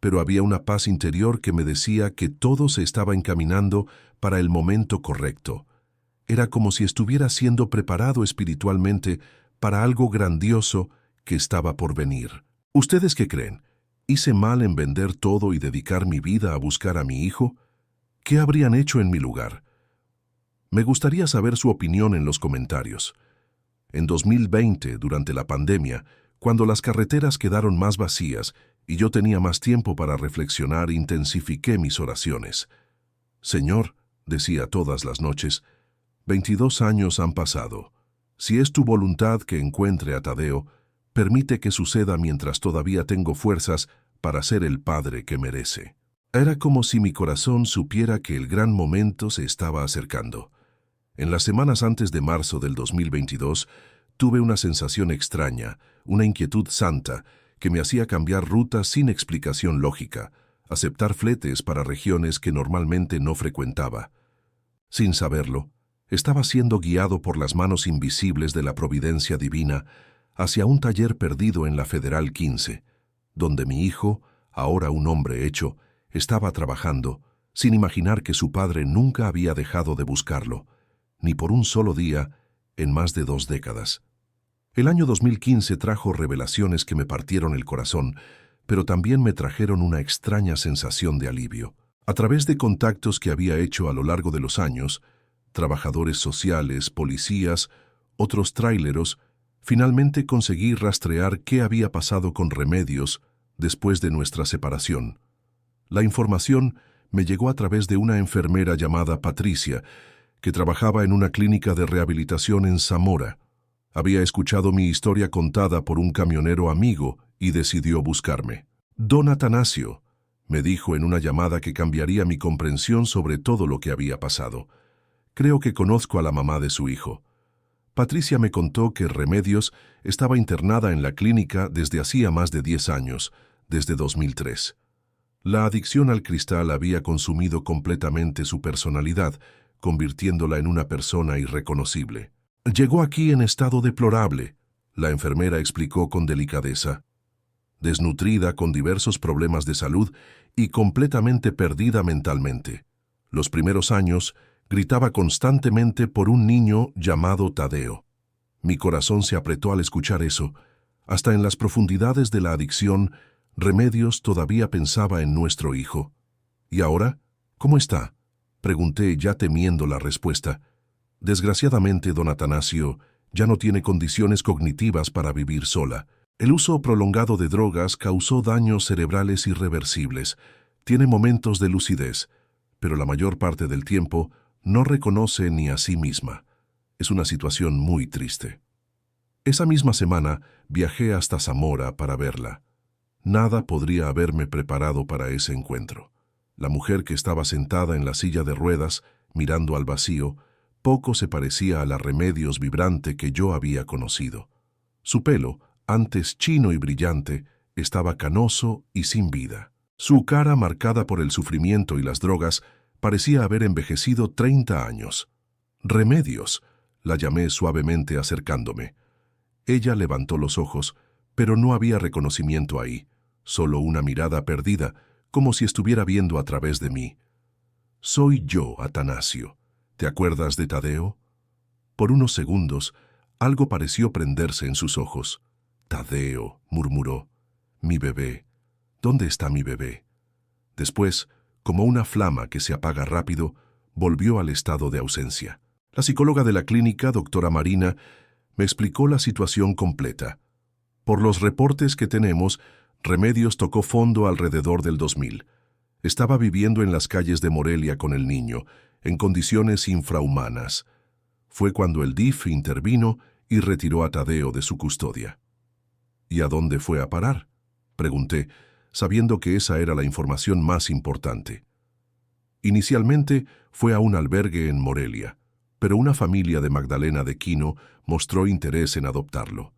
pero había una paz interior que me decía que todo se estaba encaminando para el momento correcto. Era como si estuviera siendo preparado espiritualmente para algo grandioso que estaba por venir. ¿Ustedes qué creen? ¿Hice mal en vender todo y dedicar mi vida a buscar a mi hijo? ¿Qué habrían hecho en mi lugar? Me gustaría saber su opinión en los comentarios. En 2020, durante la pandemia, cuando las carreteras quedaron más vacías y yo tenía más tiempo para reflexionar, intensifiqué mis oraciones. Señor, decía todas las noches, 22 años han pasado. Si es tu voluntad que encuentre a Tadeo, permite que suceda mientras todavía tengo fuerzas para ser el padre que merece. Era como si mi corazón supiera que el gran momento se estaba acercando. En las semanas antes de marzo del 2022, tuve una sensación extraña, una inquietud santa, que me hacía cambiar rutas sin explicación lógica, aceptar fletes para regiones que normalmente no frecuentaba. Sin saberlo, estaba siendo guiado por las manos invisibles de la providencia divina hacia un taller perdido en la Federal 15, donde mi hijo, ahora un hombre hecho, estaba trabajando, sin imaginar que su padre nunca había dejado de buscarlo, ni por un solo día, en más de 2 décadas. El año 2015 trajo revelaciones que me partieron el corazón, pero también me trajeron una extraña sensación de alivio. A través de contactos que había hecho a lo largo de los años, trabajadores sociales, policías, otros tráileros, finalmente conseguí rastrear qué había pasado con Remedios después de nuestra separación. La información me llegó a través de una enfermera llamada Patricia, que trabajaba en una clínica de rehabilitación en Zamora. Había escuchado mi historia contada por un camionero amigo y decidió buscarme. Don Atanasio, me dijo en una llamada que cambiaría mi comprensión sobre todo lo que había pasado. Creo que conozco a la mamá de su hijo. Patricia me contó que Remedios estaba internada en la clínica desde hacía más de 10 años, desde 2003. La adicción al cristal había consumido completamente su personalidad, convirtiéndola en una persona irreconocible. Llegó aquí en estado deplorable, la enfermera explicó con delicadeza. Desnutrida, con diversos problemas de salud y completamente perdida mentalmente. Los primeros años, gritaba constantemente por un niño llamado Tadeo. Mi corazón se apretó al escuchar eso. Hasta en las profundidades de la adicción, Remedios todavía pensaba en nuestro hijo. ¿Y ahora? ¿Cómo está?, pregunté ya temiendo la respuesta. Desgraciadamente, don Atanasio ya no tiene condiciones cognitivas para vivir sola. El uso prolongado de drogas causó daños cerebrales irreversibles. Tiene momentos de lucidez, pero la mayor parte del tiempo no reconoce ni a sí misma. Es una situación muy triste. Esa misma semana viajé hasta Zamora para verla. Nada podría haberme preparado para ese encuentro. La mujer que estaba sentada en la silla de ruedas, mirando al vacío, poco se parecía a la Remedios vibrante que yo había conocido. Su pelo, antes chino y brillante, estaba canoso y sin vida. Su cara, marcada por el sufrimiento y las drogas, parecía haber envejecido 30 años. «Remedios», la llamé suavemente acercándome. Ella levantó los ojos, pero no había reconocimiento ahí. solo una mirada perdida, como si estuviera viendo a través de mí. «Soy yo, Atanasio. ¿Te acuerdas de Tadeo?» Por unos segundos, algo pareció prenderse en sus ojos. «Tadeo», murmuró. «Mi bebé. ¿Dónde está mi bebé?» Después, como una flama que se apaga rápido, volvió al estado de ausencia. La psicóloga de la clínica, doctora Marina, me explicó la situación completa. Por los reportes que tenemos, Remedios tocó fondo alrededor del 2000. Estaba viviendo en las calles de Morelia con el niño, en condiciones infrahumanas. Fue cuando el DIF intervino y retiró a Tadeo de su custodia. ¿Y a dónde fue a parar?, pregunté, sabiendo que esa era la información más importante. Inicialmente fue a un albergue en Morelia, pero una familia de Magdalena de Quino mostró interés en adoptarlo.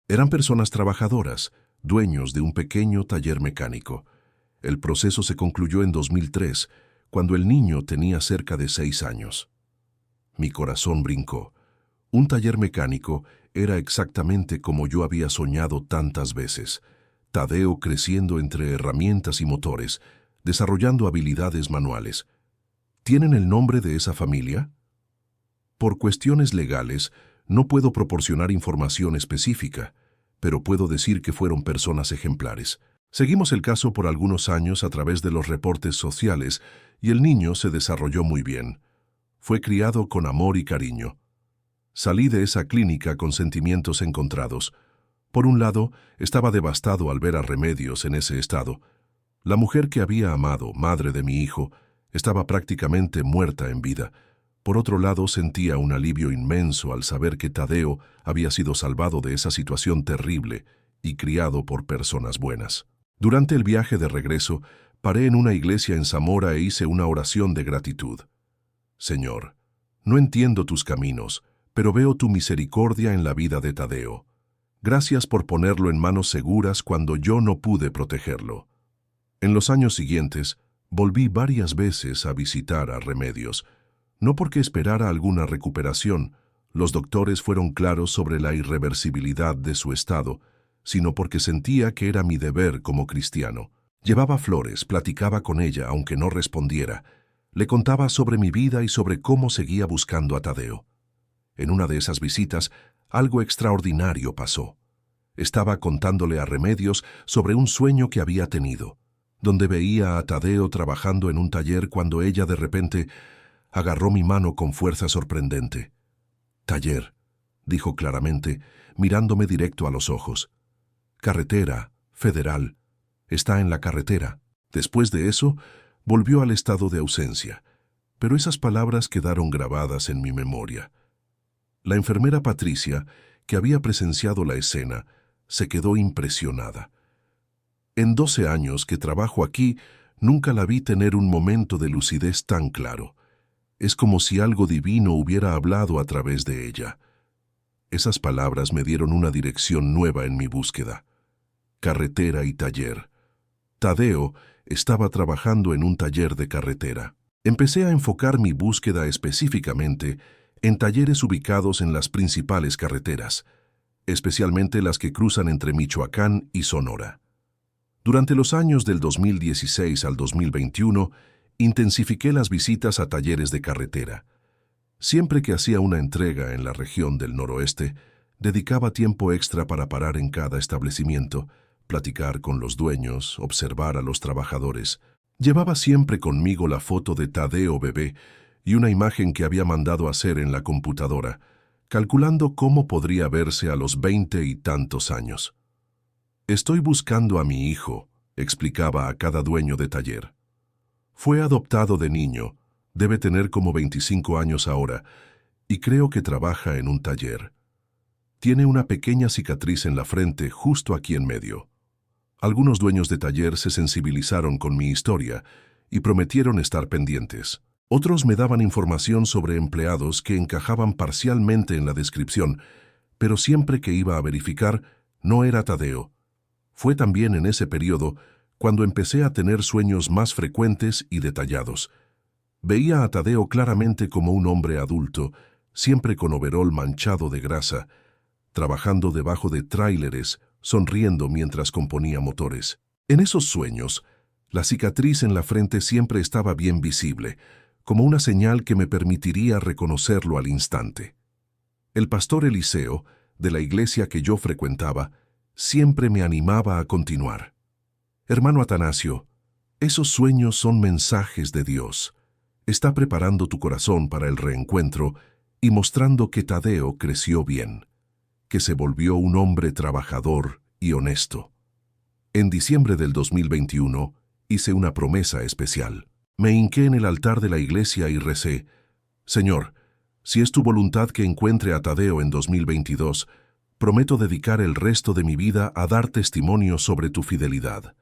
Eran personas trabajadoras, dueños de un pequeño taller mecánico. El proceso se concluyó en 2003, cuando el niño tenía cerca de 6 años. Mi corazón brincó. Un taller mecánico era exactamente como yo había soñado tantas veces. Tadeo creciendo entre herramientas y motores, desarrollando habilidades manuales. ¿Tienen el nombre de esa familia? Por cuestiones legales, no puedo proporcionar información específica, pero puedo decir que fueron personas ejemplares. Seguimos el caso por algunos años a través de los reportes sociales y el niño se desarrolló muy bien. Fue criado con amor y cariño. Salí de esa clínica con sentimientos encontrados. Por un lado, estaba devastado al ver a Remedios en ese estado. La mujer que había amado, madre de mi hijo, estaba prácticamente muerta en vida. Por otro lado, sentía un alivio inmenso al saber que Tadeo había sido salvado de esa situación terrible y criado por personas buenas. Durante el viaje de regreso, paré en una iglesia en Zamora e hice una oración de gratitud. Señor, no entiendo tus caminos, pero veo tu misericordia en la vida de Tadeo. Gracias por ponerlo en manos seguras cuando yo no pude protegerlo. En los años siguientes, volví varias veces a visitar a Remedios. No porque esperara alguna recuperación, los doctores fueron claros sobre la irreversibilidad de su estado, sino porque sentía que era mi deber como cristiano. Llevaba flores, platicaba con ella, aunque no respondiera. Le contaba sobre mi vida y sobre cómo seguía buscando a Tadeo. En una de esas visitas, algo extraordinario pasó. Estaba contándole a Remedios sobre un sueño que había tenido, donde veía a Tadeo trabajando en un taller cuando ella de repente agarró mi mano con fuerza sorprendente. «Taller», dijo claramente, mirándome directo a los ojos. «Carretera, Federal. Está en la carretera». Después de eso, volvió al estado de ausencia, pero esas palabras quedaron grabadas en mi memoria. La enfermera Patricia, que había presenciado la escena, se quedó impresionada. En 12 años que trabajo aquí, nunca la vi tener un momento de lucidez tan claro. Es como si algo divino hubiera hablado a través de ella. Esas palabras me dieron una dirección nueva en mi búsqueda. Carretera y taller. Tadeo estaba trabajando en un taller de carretera. Empecé a enfocar mi búsqueda específicamente en talleres ubicados en las principales carreteras, especialmente las que cruzan entre Michoacán y Sonora. Durante los años del 2016 al 2021, intensifiqué las visitas a talleres de carretera. Siempre que hacía una entrega en la región del noroeste, dedicaba tiempo extra para parar en cada establecimiento, platicar con los dueños, observar a los trabajadores. Llevaba siempre conmigo la foto de Tadeo bebé y una imagen que había mandado hacer en la computadora, calculando cómo podría verse a los 20 y tantos años. «Estoy buscando a mi hijo», explicaba a cada dueño de taller. Fue adoptado de niño, debe tener como 25 años ahora, y creo que trabaja en un taller. Tiene una pequeña cicatriz en la frente justo aquí en medio. Algunos dueños de taller se sensibilizaron con mi historia y prometieron estar pendientes. Otros me daban información sobre empleados que encajaban parcialmente en la descripción, pero siempre que iba a verificar, no era Tadeo. Fue también en ese periodo cuando empecé a tener sueños más frecuentes y detallados. Veía a Tadeo claramente como un hombre adulto, siempre con overol manchado de grasa, trabajando debajo de tráileres, sonriendo mientras componía motores. En esos sueños, la cicatriz en la frente siempre estaba bien visible, como una señal que me permitiría reconocerlo al instante. El pastor Eliseo, de la iglesia que yo frecuentaba, siempre me animaba a continuar. Hermano Atanasio, esos sueños son mensajes de Dios. Está preparando tu corazón para el reencuentro y mostrando que Tadeo creció bien, que se volvió un hombre trabajador y honesto. En diciembre del 2021 hice una promesa especial. Me hinqué en el altar de la iglesia y recé: Señor, si es tu voluntad que encuentre a Tadeo en 2022, prometo dedicar el resto de mi vida a dar testimonio sobre tu fidelidad.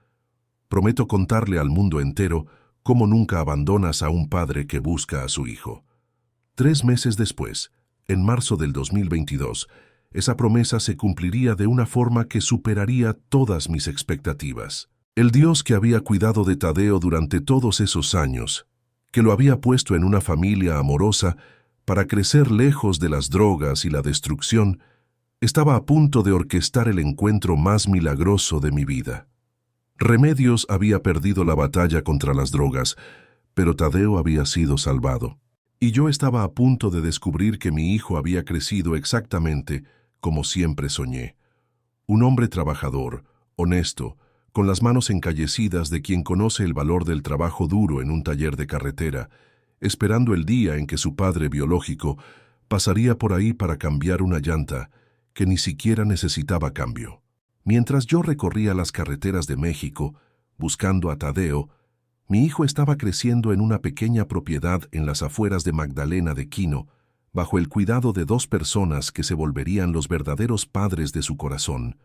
Prometo contarle al mundo entero cómo nunca abandonas a un padre que busca a su hijo. 3 meses después, en marzo del 2022, esa promesa se cumpliría de una forma que superaría todas mis expectativas. El Dios que había cuidado de Tadeo durante todos esos años, que lo había puesto en una familia amorosa para crecer lejos de las drogas y la destrucción, estaba a punto de orquestar el encuentro más milagroso de mi vida. Remedios había perdido la batalla contra las drogas, pero Tadeo había sido salvado. Y yo estaba a punto de descubrir que mi hijo había crecido exactamente como siempre soñé. Un hombre trabajador, honesto, con las manos encallecidas de quien conoce el valor del trabajo duro en un taller de carretera, esperando el día en que su padre biológico pasaría por ahí para cambiar una llanta que ni siquiera necesitaba cambio. Mientras yo recorría las carreteras de México, buscando a Tadeo, mi hijo estaba creciendo en una pequeña propiedad en las afueras de Magdalena de Quino, bajo el cuidado de 2 personas que se volverían los verdaderos padres de su corazón: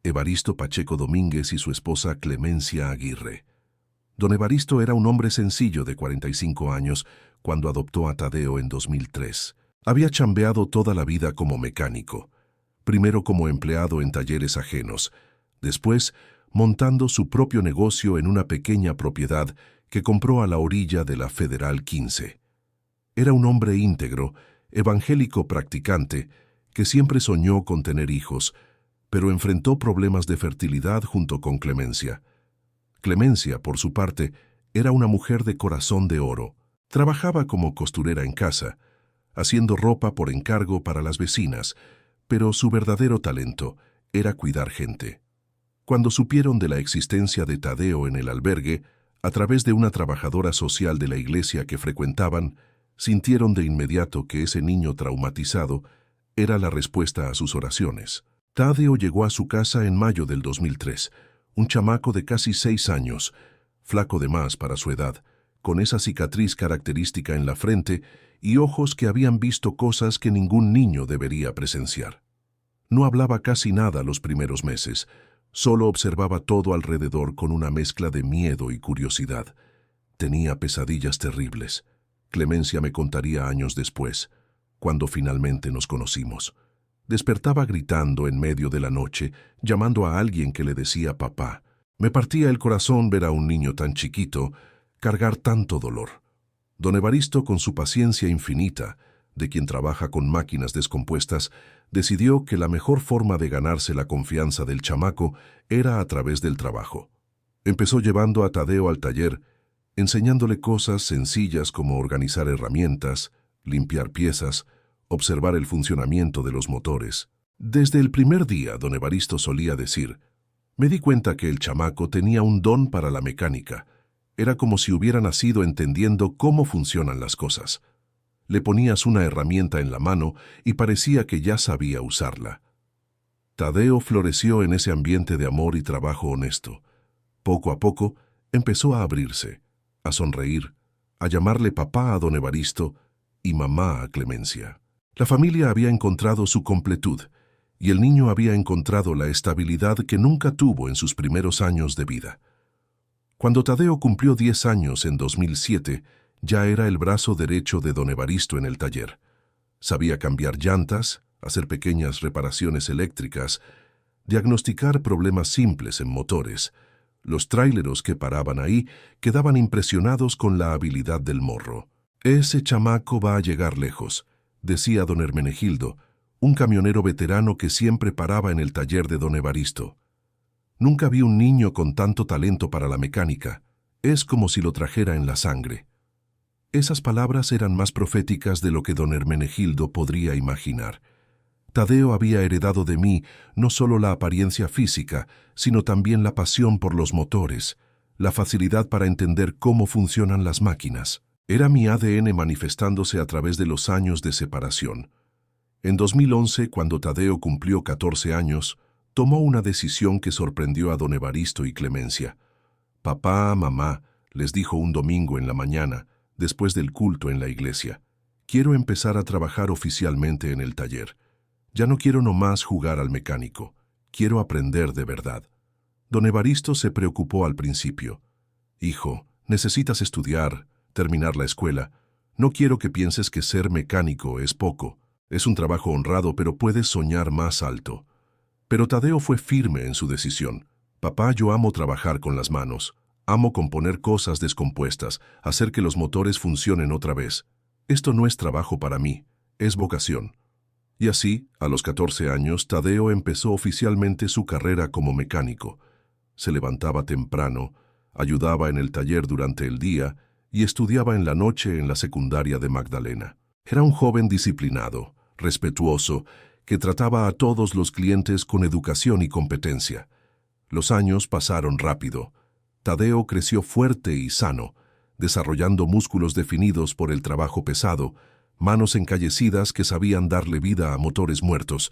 Evaristo Pacheco Domínguez y su esposa Clemencia Aguirre. Don Evaristo era un hombre sencillo de 45 años cuando adoptó a Tadeo en 2003. Había chambeado toda la vida como mecánico, primero como empleado en talleres ajenos, después montando su propio negocio en una pequeña propiedad que compró a la orilla de la Federal 15. Era un hombre íntegro, evangélico practicante, que siempre soñó con tener hijos, pero enfrentó problemas de fertilidad junto con Clemencia. Clemencia, por su parte, era una mujer de corazón de oro. Trabajaba como costurera en casa, haciendo ropa por encargo para las vecinas, pero su verdadero talento era cuidar gente. Cuando supieron de la existencia de Tadeo en el albergue, a través de una trabajadora social de la iglesia que frecuentaban, sintieron de inmediato que ese niño traumatizado era la respuesta a sus oraciones. Tadeo llegó a su casa en mayo del 2003, un chamaco de casi 6 años, flaco de más para su edad, con esa cicatriz característica en la frente y ojos que habían visto cosas que ningún niño debería presenciar. No hablaba casi nada los primeros meses, solo observaba todo alrededor con una mezcla de miedo y curiosidad. Tenía pesadillas terribles. Clemencia me contaría años después, cuando finalmente nos conocimos. Despertaba gritando en medio de la noche, llamando a alguien que le decía papá. Me partía el corazón ver a un niño tan chiquito cargar tanto dolor. Don Evaristo, con su paciencia infinita, de quien trabaja con máquinas descompuestas, decidió que la mejor forma de ganarse la confianza del chamaco era a través del trabajo. Empezó llevando a Tadeo al taller, enseñándole cosas sencillas como organizar herramientas, limpiar piezas, observar el funcionamiento de los motores. Desde el primer día, don Evaristo solía decir: me di cuenta que el chamaco tenía un don para la mecánica. Era como si hubiera nacido entendiendo cómo funcionan las cosas. Le ponías una herramienta en la mano y parecía que ya sabía usarla. Tadeo floreció en ese ambiente de amor y trabajo honesto. Poco a poco empezó a abrirse, a sonreír, a llamarle papá a don Evaristo y mamá a Clemencia. La familia había encontrado su completud y el niño había encontrado la estabilidad que nunca tuvo en sus primeros años de vida. Cuando Tadeo cumplió 10 años en 2007, ya era el brazo derecho de don Evaristo en el taller. Sabía cambiar llantas, hacer pequeñas reparaciones eléctricas, diagnosticar problemas simples en motores. Los tráileros que paraban ahí quedaban impresionados con la habilidad del morro. Ese chamaco va a llegar lejos, decía don Hermenegildo, un camionero veterano que siempre paraba en el taller de don Evaristo. Nunca vi un niño con tanto talento para la mecánica. Es como si lo trajera en la sangre. Esas palabras eran más proféticas de lo que don Hermenegildo podría imaginar. Tadeo había heredado de mí no solo la apariencia física, sino también la pasión por los motores, la facilidad para entender cómo funcionan las máquinas. Era mi ADN manifestándose a través de los años de separación. En 2011, cuando Tadeo cumplió 14 años, tomó una decisión que sorprendió a don Evaristo y Clemencia. «Papá, mamá», les dijo un domingo en la mañana, después del culto en la iglesia, «quiero empezar a trabajar oficialmente en el taller. Ya no quiero nomás jugar al mecánico, quiero aprender de verdad». Don Evaristo se preocupó al principio. «Hijo, necesitas estudiar, terminar la escuela. No quiero que pienses que ser mecánico es poco. Es un trabajo honrado, pero puedes soñar más alto». Pero Tadeo fue firme en su decisión. «Papá, yo amo trabajar con las manos. Amo componer cosas descompuestas, hacer que los motores funcionen otra vez. Esto no es trabajo para mí, es vocación». Y así, a los 14 años, Tadeo empezó oficialmente su carrera como mecánico. Se levantaba temprano, ayudaba en el taller durante el día y estudiaba en la noche en la secundaria de Magdalena. Era un joven disciplinado, respetuoso, que trataba a todos los clientes con educación y competencia. Los años pasaron rápido. Tadeo creció fuerte y sano, desarrollando músculos definidos por el trabajo pesado, manos encallecidas que sabían darle vida a motores muertos.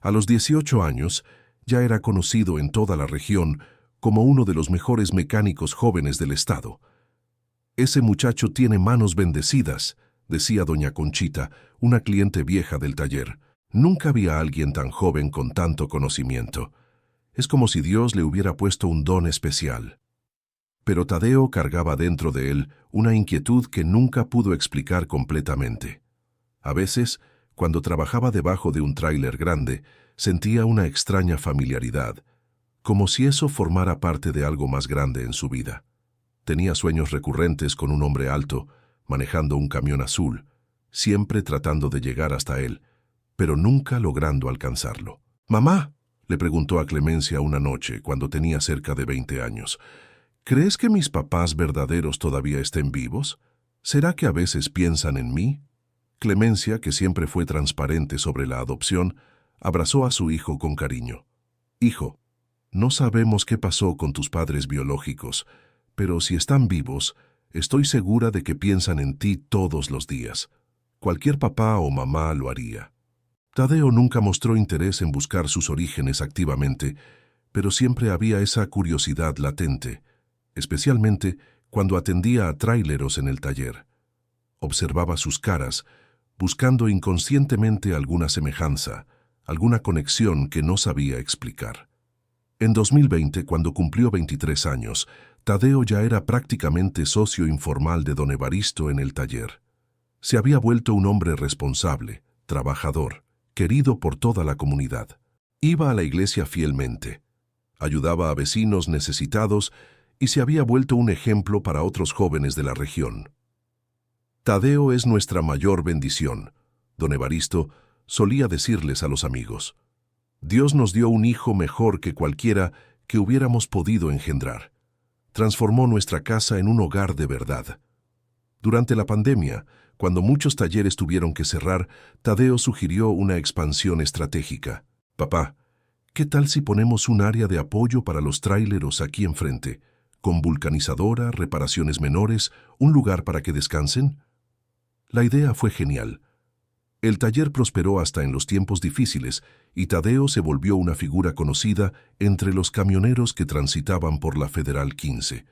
A los 18 años, ya era conocido en toda la región como uno de los mejores mecánicos jóvenes del estado. «Ese muchacho tiene manos bendecidas», decía doña Conchita, una cliente vieja del taller. «Nunca había alguien tan joven con tanto conocimiento. Es como si Dios le hubiera puesto un don especial». Pero Tadeo cargaba dentro de él una inquietud que nunca pudo explicar completamente. A veces, cuando trabajaba debajo de un tráiler grande, sentía una extraña familiaridad, como si eso formara parte de algo más grande en su vida. Tenía sueños recurrentes con un hombre alto, manejando un camión azul, siempre tratando de llegar hasta él, pero nunca logrando alcanzarlo. «Mamá», le preguntó a Clemencia una noche, cuando tenía cerca de 20 años, «¿crees que mis papás verdaderos todavía estén vivos? ¿Será que a veces piensan en mí?» Clemencia, que siempre fue transparente sobre la adopción, abrazó a su hijo con cariño. «Hijo, no sabemos qué pasó con tus padres biológicos, pero si están vivos, estoy segura de que piensan en ti todos los días. Cualquier papá o mamá lo haría». Tadeo nunca mostró interés en buscar sus orígenes activamente, pero siempre había esa curiosidad latente, especialmente cuando atendía a tráileros en el taller. Observaba sus caras, buscando inconscientemente alguna semejanza, alguna conexión que no sabía explicar. En 2020, cuando cumplió 23 años, Tadeo ya era prácticamente socio informal de don Evaristo en el taller. Se había vuelto un hombre responsable, trabajador, querido por toda la comunidad. Iba a la iglesia fielmente, ayudaba a vecinos necesitados y se había vuelto un ejemplo para otros jóvenes de la región. «Tadeo es nuestra mayor bendición», don Evaristo solía decirles a los amigos. «Dios nos dio un hijo mejor que cualquiera que hubiéramos podido engendrar. Transformó nuestra casa en un hogar de verdad». Durante la pandemia, cuando muchos talleres tuvieron que cerrar, Tadeo sugirió una expansión estratégica. «Papá, ¿qué tal si ponemos un área de apoyo para los tráileros aquí enfrente, con vulcanizadora, reparaciones menores, un lugar para que descansen?» La idea fue genial. El taller prosperó hasta en los tiempos difíciles y Tadeo se volvió una figura conocida entre los camioneros que transitaban por la Federal 15.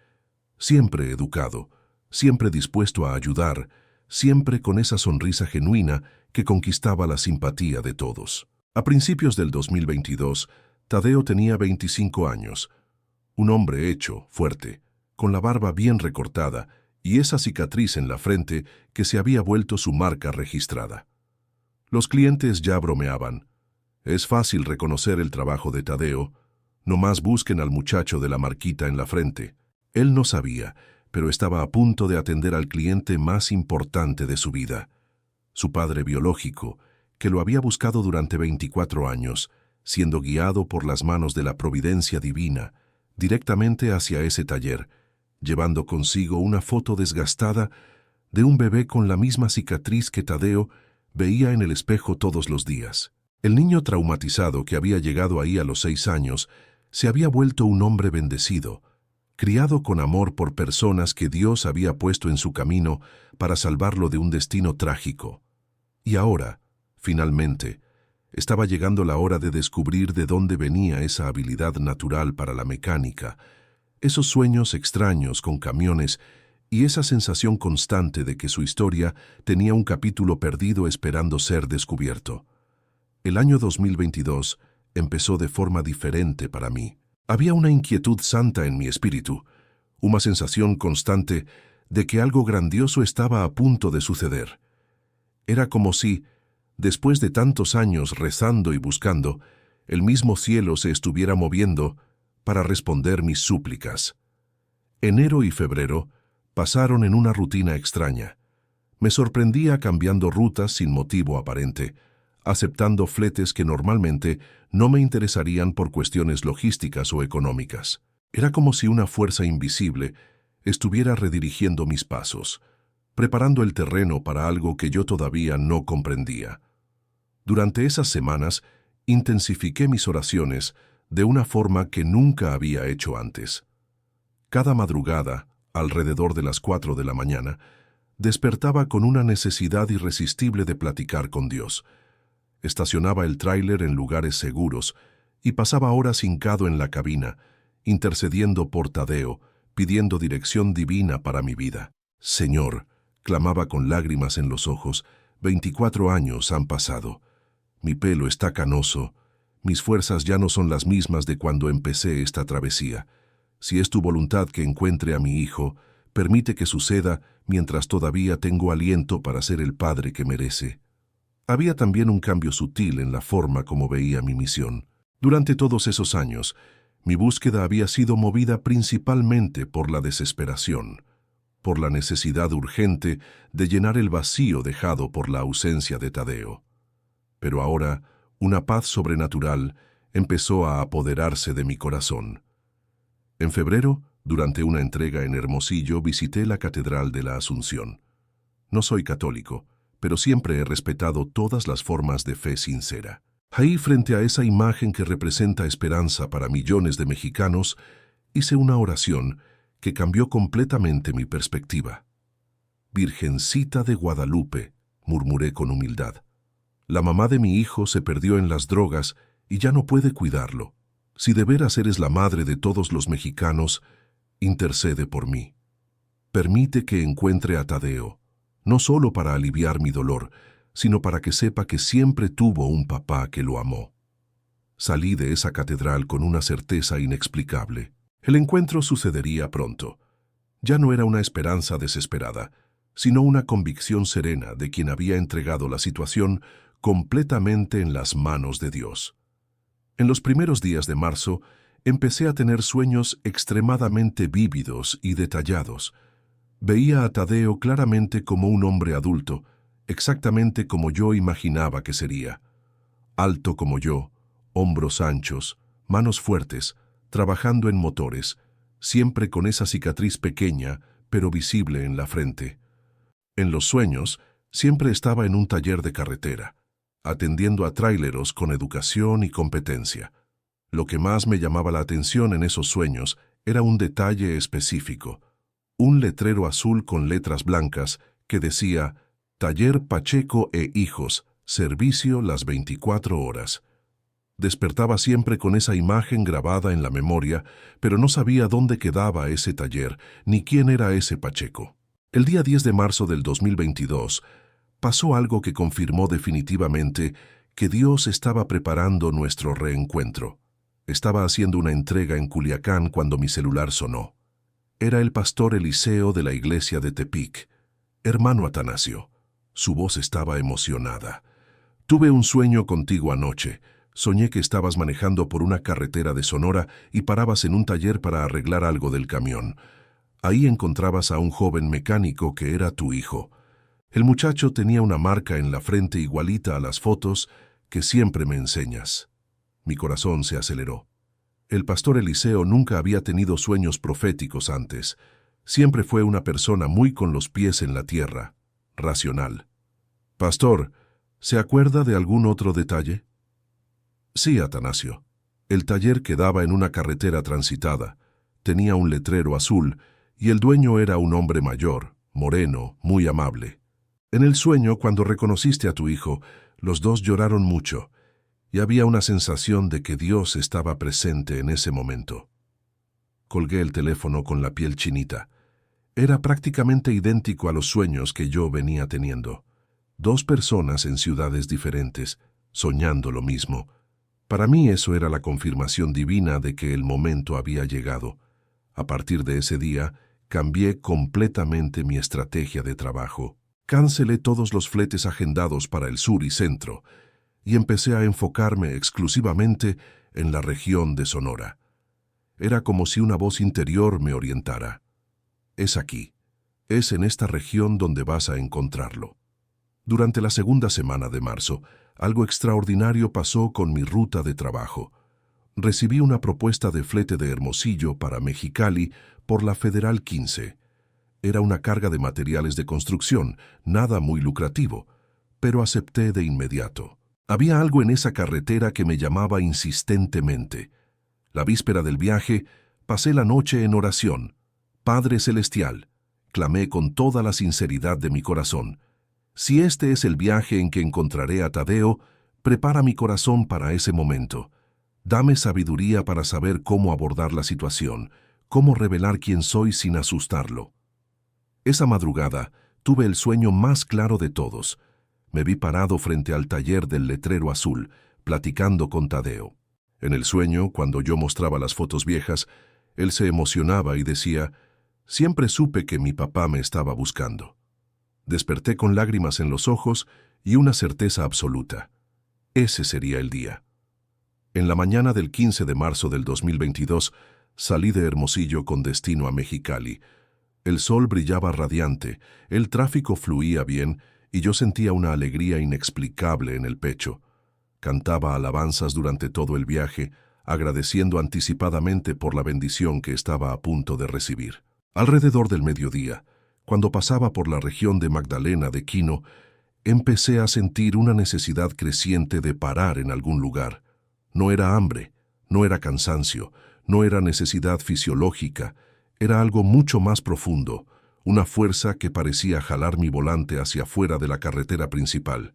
Siempre educado, siempre dispuesto a ayudar, siempre con esa sonrisa genuina que conquistaba la simpatía de todos. A principios del 2022, Tadeo tenía 25 años, un hombre hecho, fuerte, con la barba bien recortada y esa cicatriz en la frente que se había vuelto su marca registrada. Los clientes ya bromeaban. «Es fácil reconocer el trabajo de Tadeo, nomás busquen al muchacho de la marquita en la frente». Él no sabía, pero estaba a punto de atender al cliente más importante de su vida. Su padre biológico, que lo había buscado durante 24 años, siendo guiado por las manos de la providencia divina, directamente hacia ese taller, llevando consigo una foto desgastada de un bebé con la misma cicatriz que Tadeo veía en el espejo todos los días. El niño traumatizado que había llegado ahí a los 6 años se había vuelto un hombre bendecido, criado con amor por personas que Dios había puesto en su camino para salvarlo de un destino trágico. Y ahora, finalmente, estaba llegando la hora de descubrir de dónde venía esa habilidad natural para la mecánica, esos sueños extraños con camiones y esa sensación constante de que su historia tenía un capítulo perdido esperando ser descubierto. El año 2022 empezó de forma diferente para mí. Había una inquietud santa en mi espíritu, una sensación constante de que algo grandioso estaba a punto de suceder. Era como si, después de tantos años rezando y buscando, el mismo cielo se estuviera moviendo para responder mis súplicas. Enero y febrero pasaron en una rutina extraña. Me sorprendía cambiando rutas sin motivo aparente, aceptando fletes que normalmente no me interesarían por cuestiones logísticas o económicas. Era como si una fuerza invisible estuviera redirigiendo mis pasos, preparando el terreno para algo que yo todavía no comprendía. Durante esas semanas, intensifiqué mis oraciones de una forma que nunca había hecho antes. Cada madrugada, alrededor de las 4 de la mañana, despertaba con una necesidad irresistible de platicar con Dios. Estacionaba el tráiler en lugares seguros y pasaba horas hincado en la cabina, intercediendo por Tadeo, pidiendo dirección divina para mi vida. Señor, clamaba con lágrimas en los ojos, 24 años han pasado. Mi pelo está canoso, mis fuerzas ya no son las mismas de cuando empecé esta travesía. Si es tu voluntad que encuentre a mi hijo, permite que suceda mientras todavía tengo aliento para ser el padre que merece. Había también un cambio sutil en la forma como veía mi misión. Durante todos esos años, mi búsqueda había sido movida principalmente por la desesperación, por la necesidad urgente de llenar el vacío dejado por la ausencia de Tadeo. Pero ahora, una paz sobrenatural empezó a apoderarse de mi corazón. En febrero, durante una entrega en Hermosillo, visité la Catedral de la Asunción. No soy católico, pero siempre he respetado todas las formas de fe sincera. Ahí, frente a esa imagen que representa esperanza para millones de mexicanos, hice una oración que cambió completamente mi perspectiva. Virgencita de Guadalupe, murmuré con humildad. La mamá de mi hijo se perdió en las drogas y ya no puede cuidarlo. Si de veras eres la madre de todos los mexicanos, intercede por mí. Permite que encuentre a Tadeo, no solo para aliviar mi dolor, sino para que sepa que siempre tuvo un papá que lo amó. Salí de esa catedral con una certeza inexplicable. El encuentro sucedería pronto. Ya no era una esperanza desesperada, sino una convicción serena de quien había entregado la situación completamente en las manos de Dios. En los primeros días de marzo, empecé a tener sueños extremadamente vívidos y detallados. Veía a Tadeo claramente como un hombre adulto, exactamente como yo imaginaba que sería. Alto como yo, hombros anchos, manos fuertes, trabajando en motores, siempre con esa cicatriz pequeña, pero visible en la frente. En los sueños, siempre estaba en un taller de carretera, atendiendo a tráileros con educación y competencia. Lo que más me llamaba la atención en esos sueños era un detalle específico, un letrero azul con letras blancas que decía Taller Pacheco e Hijos, servicio las 24 horas. Despertaba siempre con esa imagen grabada en la memoria, pero no sabía dónde quedaba ese taller ni quién era ese Pacheco. El día 10 de marzo del 2022 pasó algo que confirmó definitivamente que Dios estaba preparando nuestro reencuentro. Estaba haciendo una entrega en Culiacán cuando mi celular sonó. Era el pastor Eliseo de la iglesia de Tepic, hermano Atanasio. Su voz estaba emocionada. Tuve un sueño contigo anoche. Soñé que estabas manejando por una carretera de Sonora y parabas en un taller para arreglar algo del camión. Ahí encontrabas a un joven mecánico que era tu hijo. El muchacho tenía una marca en la frente igualita a las fotos que siempre me enseñas. Mi corazón se aceleró. El pastor Eliseo nunca había tenido sueños proféticos antes. Siempre fue una persona muy con los pies en la tierra, racional. «Pastor, ¿se acuerda de algún otro detalle?» «Sí, Atanasio. El taller quedaba en una carretera transitada. Tenía un letrero azul y el dueño era un hombre mayor, moreno, muy amable. En el sueño, cuando reconociste a tu hijo, los dos lloraron mucho y había una sensación de que Dios estaba presente en ese momento». Colgué el teléfono con la piel chinita. Era prácticamente idéntico a los sueños que yo venía teniendo. Dos personas en ciudades diferentes, soñando lo mismo. Para mí eso era la confirmación divina de que el momento había llegado. A partir de ese día, cambié completamente mi estrategia de trabajo. Cancelé todos los fletes agendados para el sur y centro y empecé a enfocarme exclusivamente en la región de Sonora. Era como si una voz interior me orientara. Es aquí, es en esta región donde vas a encontrarlo. Durante la segunda semana de marzo, algo extraordinario pasó con mi ruta de trabajo. Recibí una propuesta de flete de Hermosillo para Mexicali por la Federal 15. Era una carga de materiales de construcción, nada muy lucrativo, pero acepté de inmediato. Había algo en esa carretera que me llamaba insistentemente. La víspera del viaje, pasé la noche en oración. «Padre Celestial», clamé con toda la sinceridad de mi corazón, «si este es el viaje en que encontraré a Tadeo, prepara mi corazón para ese momento. Dame sabiduría para saber cómo abordar la situación, cómo revelar quién soy sin asustarlo». Esa madrugada tuve el sueño más claro de todos. Me vi parado frente al taller del letrero azul, platicando con Tadeo. En el sueño, cuando yo mostraba las fotos viejas, él se emocionaba y decía: «Siempre supe que mi papá me estaba buscando». Desperté con lágrimas en los ojos y una certeza absoluta. Ese sería el día. En la mañana del 15 de marzo del 2022, salí de Hermosillo con destino a Mexicali. El sol brillaba radiante, el tráfico fluía bien y yo sentía una alegría inexplicable en el pecho. Cantaba alabanzas durante todo el viaje, agradeciendo anticipadamente por la bendición que estaba a punto de recibir. Alrededor del mediodía, cuando pasaba por la región de Magdalena de Quino, empecé a sentir una necesidad creciente de parar en algún lugar. No era hambre, no era cansancio, no era necesidad fisiológica, era algo mucho más profundo, una fuerza que parecía jalar mi volante hacia afuera de la carretera principal.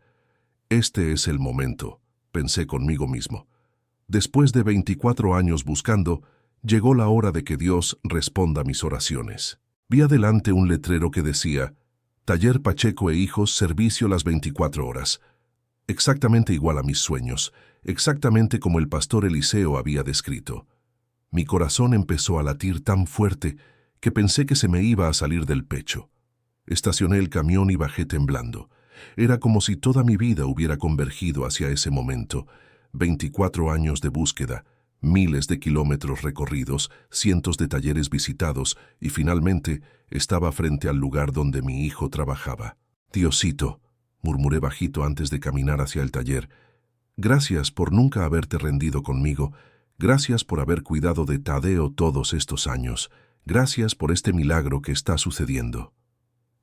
Este es el momento, pensé conmigo mismo. Después de 24 años buscando, llegó la hora de que Dios responda mis oraciones. Vi adelante un letrero que decía: «Taller Pacheco e Hijos, servicio las 24 horas». Exactamente igual a mis sueños, exactamente como el pastor Eliseo había descrito. Mi corazón empezó a latir tan fuerte que pensé que se me iba a salir del pecho. Estacioné el camión y bajé temblando. Era como si toda mi vida hubiera convergido hacia ese momento. 24 años de búsqueda, miles de kilómetros recorridos, cientos de talleres visitados y finalmente estaba frente al lugar donde mi hijo trabajaba. «Diosito», murmuré bajito antes de caminar hacia el taller, «gracias por nunca haberte rendido conmigo. Gracias por haber cuidado de Tadeo todos estos años. Gracias por este milagro que está sucediendo».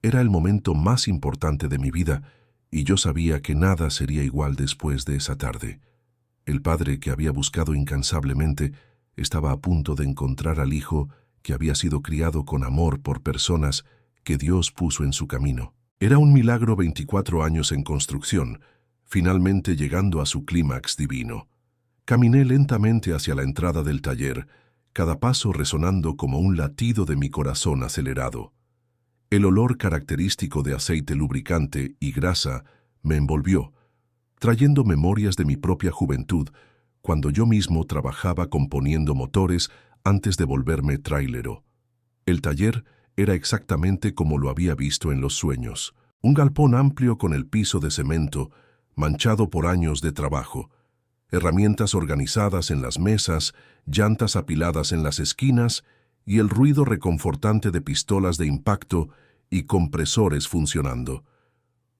Era el momento más importante de mi vida y yo sabía que nada sería igual después de esa tarde. El padre que había buscado incansablemente estaba a punto de encontrar al hijo que había sido criado con amor por personas que Dios puso en su camino. Era un milagro 24 años en construcción, finalmente llegando a su clímax divino. Caminé lentamente hacia la entrada del taller, cada paso resonando como un latido de mi corazón acelerado. El olor característico de aceite lubricante y grasa me envolvió, trayendo memorias de mi propia juventud, cuando yo mismo trabajaba componiendo motores antes de volverme trailero. El taller era exactamente como lo había visto en los sueños. Un galpón amplio con el piso de cemento, manchado por años de trabajo. Herramientas organizadas en las mesas, llantas apiladas en las esquinas y el ruido reconfortante de pistolas de impacto y compresores funcionando.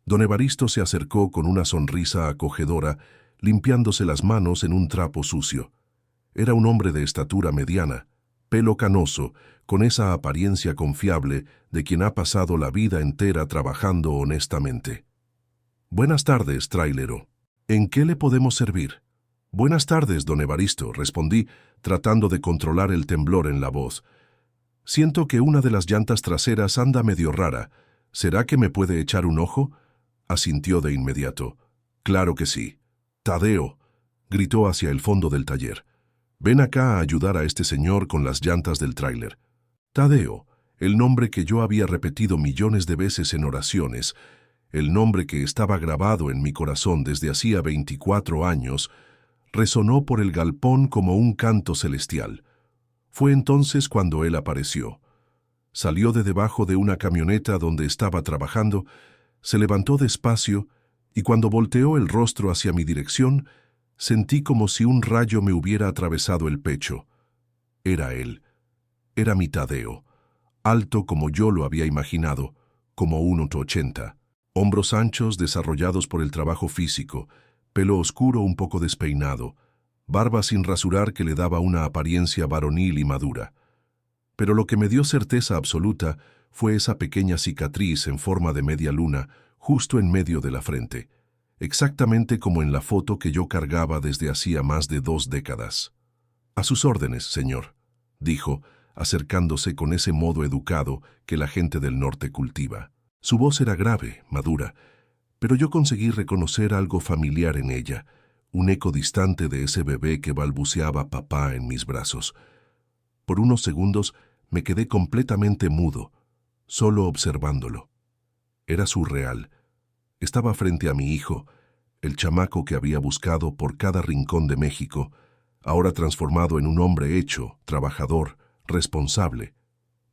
Don Evaristo se acercó con una sonrisa acogedora, limpiándose las manos en un trapo sucio. Era un hombre de estatura mediana, pelo canoso, con esa apariencia confiable de quien ha pasado la vida entera trabajando honestamente. «Buenas tardes, trailero. ¿En qué le podemos servir?» «Buenas tardes, don Evaristo», respondí, tratando de controlar el temblor en la voz. «Siento que una de las llantas traseras anda medio rara. ¿Será que me puede echar un ojo?» Asintió de inmediato. «Claro que sí». «Tadeo», gritó hacia el fondo del taller. «Ven acá a ayudar a este señor con las llantas del tráiler». Tadeo, el nombre que yo había repetido millones de veces en oraciones, el nombre que estaba grabado en mi corazón desde hacía 24 años, resonó por el galpón como un canto celestial. Fue entonces cuando él apareció. Salió de debajo de una camioneta donde estaba trabajando, se levantó despacio y cuando volteó el rostro hacia mi dirección, sentí como si un rayo me hubiera atravesado el pecho. Era él. Era mi Tadeo, alto como yo lo había imaginado, como 1,80, hombros anchos desarrollados por el trabajo físico, pelo oscuro un poco despeinado, barba sin rasurar que le daba una apariencia varonil y madura. Pero lo que me dio certeza absoluta fue esa pequeña cicatriz en forma de media luna justo en medio de la frente, exactamente como en la foto que yo cargaba desde hacía más de 2 décadas. «A sus órdenes, señor», dijo, acercándose con ese modo educado que la gente del norte cultiva. Su voz era grave, madura, pero yo conseguí reconocer algo familiar en ella, un eco distante de ese bebé que balbuceaba papá en mis brazos. Por unos segundos me quedé completamente mudo, solo observándolo. Era surreal. Estaba frente a mi hijo, el chamaco que había buscado por cada rincón de México, ahora transformado en un hombre hecho, trabajador, responsable.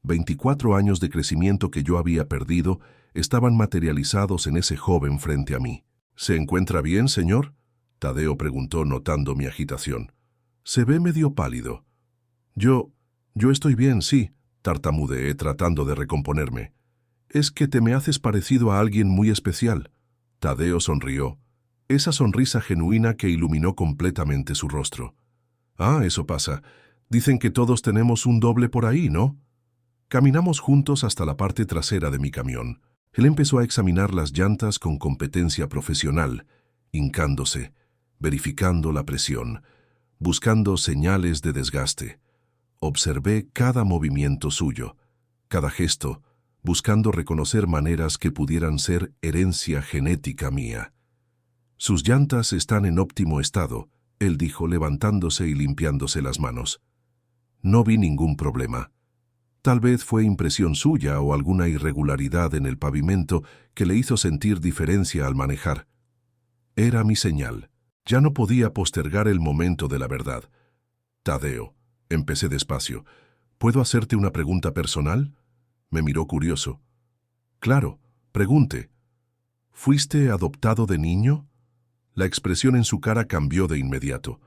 24 años de crecimiento que yo había perdido estaban materializados en ese joven frente a mí. «¿Se encuentra bien, señor?», Tadeo preguntó notando mi agitación. «Se ve medio pálido». Yo estoy bien, sí», tartamudeé tratando de recomponerme. «Es que te me haces parecido a alguien muy especial». Tadeo sonrió, esa sonrisa genuina que iluminó completamente su rostro. «Ah, eso pasa. Dicen que todos tenemos un doble por ahí, ¿no?». Caminamos juntos hasta la parte trasera de mi camión. Él empezó a examinar las llantas con competencia profesional, hincándose, verificando la presión, buscando señales de desgaste. Observé cada movimiento suyo, cada gesto, buscando reconocer maneras que pudieran ser herencia genética mía. «Sus llantas están en óptimo estado», él dijo levantándose y limpiándose las manos. No vi ningún problema. Tal vez fue impresión suya o alguna irregularidad en el pavimento que le hizo sentir diferencia al manejar. Era mi señal. Ya no podía postergar el momento de la verdad. «Tadeo», empecé despacio, «¿puedo hacerte una pregunta personal?». Me miró curioso. «Claro, pregunte». «¿Fuiste adoptado de niño?». La expresión en su cara cambió de inmediato.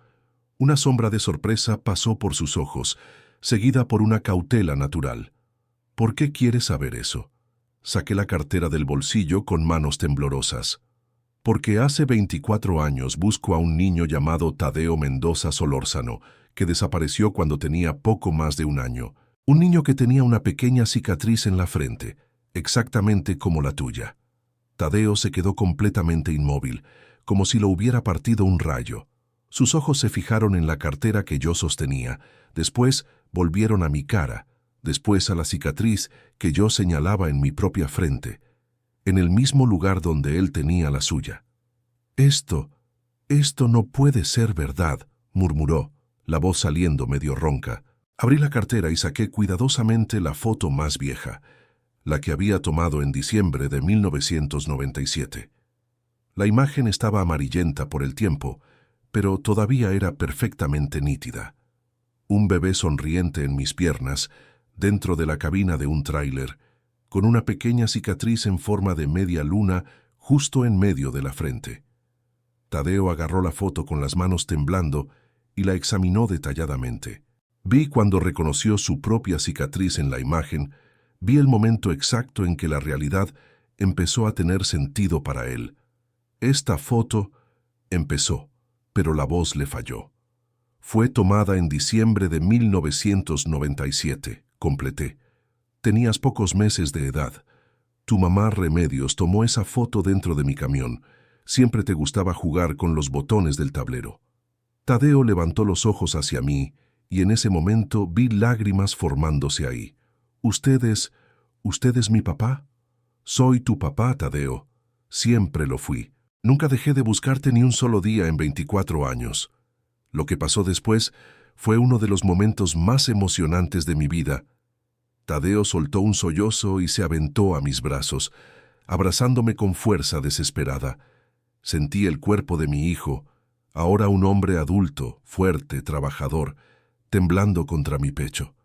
Una sombra de sorpresa pasó por sus ojos, seguida por una cautela natural. «¿Por qué quieres saber eso?». Saqué la cartera del bolsillo con manos temblorosas. «Porque hace 24 años busco a un niño llamado Tadeo Mendoza Solórzano, que desapareció cuando tenía poco más de un año. Un niño que tenía una pequeña cicatriz en la frente, exactamente como la tuya». Tadeo se quedó completamente inmóvil, como si lo hubiera partido un rayo. Sus ojos se fijaron en la cartera que yo sostenía, después volvieron a mi cara, después a la cicatriz que yo señalaba en mi propia frente, en el mismo lugar donde él tenía la suya. Esto no puede ser verdad», murmuró, la voz saliendo medio ronca. Abrí la cartera y saqué cuidadosamente la foto más vieja, la que había tomado en diciembre de 1997. La imagen estaba amarillenta por el tiempo, pero todavía era perfectamente nítida. Un bebé sonriente en mis piernas, dentro de la cabina de un tráiler, con una pequeña cicatriz en forma de media luna justo en medio de la frente. Tadeo agarró la foto con las manos temblando y la examinó detalladamente. Vi cuando reconoció su propia cicatriz en la imagen, vi el momento exacto en que la realidad empezó a tener sentido para él. Esta foto empezó. pero la voz le falló. Fue tomada en diciembre de 1997, completé. Tenías pocos meses de edad. Tu mamá Remedios tomó esa foto dentro de mi camión. Siempre te gustaba jugar con los botones del tablero. Tadeo levantó los ojos hacia mí y en ese momento vi lágrimas formándose ahí. ¿Usted es mi papá? Soy tu papá, Tadeo. Siempre lo fui. Nunca dejé de buscarte ni un solo día en 24 años. Lo que pasó después fue uno de los momentos más emocionantes de mi vida. Tadeo soltó un sollozo y se aventó a mis brazos, abrazándome con fuerza desesperada. Sentí el cuerpo de mi hijo, ahora un hombre adulto, fuerte, trabajador, temblando contra mi pecho.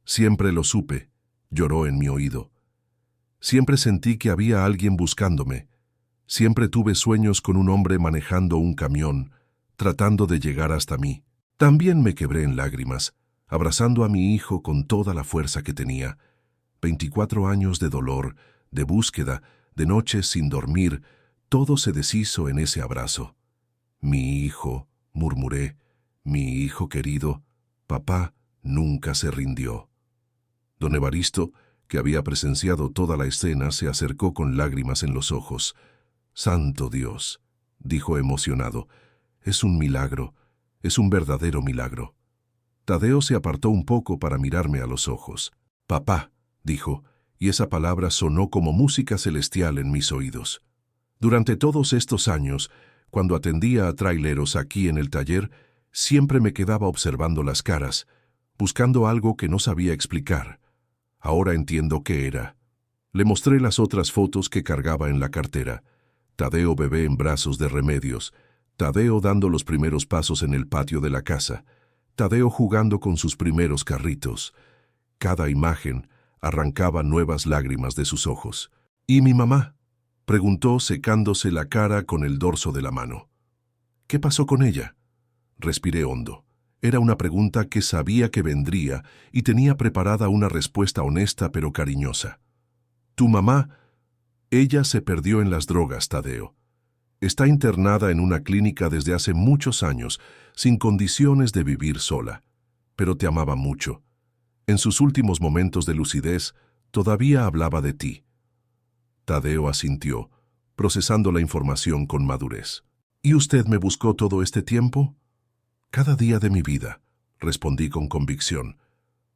Siempre lo supe, lloró en mi oído. Siempre sentí que había alguien buscándome. Siempre tuve sueños con un hombre manejando un camión, tratando de llegar hasta mí. También me quebré en lágrimas, abrazando a mi hijo con toda la fuerza que tenía. 24 años de dolor, de búsqueda, de noches sin dormir, todo se deshizo en ese abrazo. Mi hijo, murmuré, mi hijo querido, papá nunca se rindió. Don Evaristo, que había presenciado toda la escena, se acercó con lágrimas en los ojos. «Santo Dios», dijo emocionado, «es un milagro, es un verdadero milagro». Tadeo se apartó un poco para mirarme a los ojos. «Papá», dijo, y esa palabra sonó como música celestial en mis oídos. Durante todos estos años, cuando atendía a traileros aquí en el taller, siempre me quedaba observando las caras, buscando algo que no sabía explicar. Ahora entiendo qué era. Le mostré las otras fotos que cargaba en la cartera. Tadeo bebé en brazos de Remedios, Tadeo dando los primeros pasos en el patio de la casa, Tadeo jugando con sus primeros carritos. Cada imagen arrancaba nuevas lágrimas de sus ojos. «¿Y mi mamá?», preguntó secándose la cara con el dorso de la mano. «¿Qué pasó con ella?». Respiré hondo. Era una pregunta que sabía que vendría y tenía preparada una respuesta honesta pero cariñosa. «Tu mamá, ella se perdió en las drogas, Tadeo. Está internada en una clínica desde hace muchos años, sin condiciones de vivir sola. Pero te amaba mucho. En sus últimos momentos de lucidez, todavía hablaba de ti». Tadeo asintió, procesando la información con madurez. «¿Y usted me buscó todo este tiempo?». «Cada día de mi vida», respondí con convicción.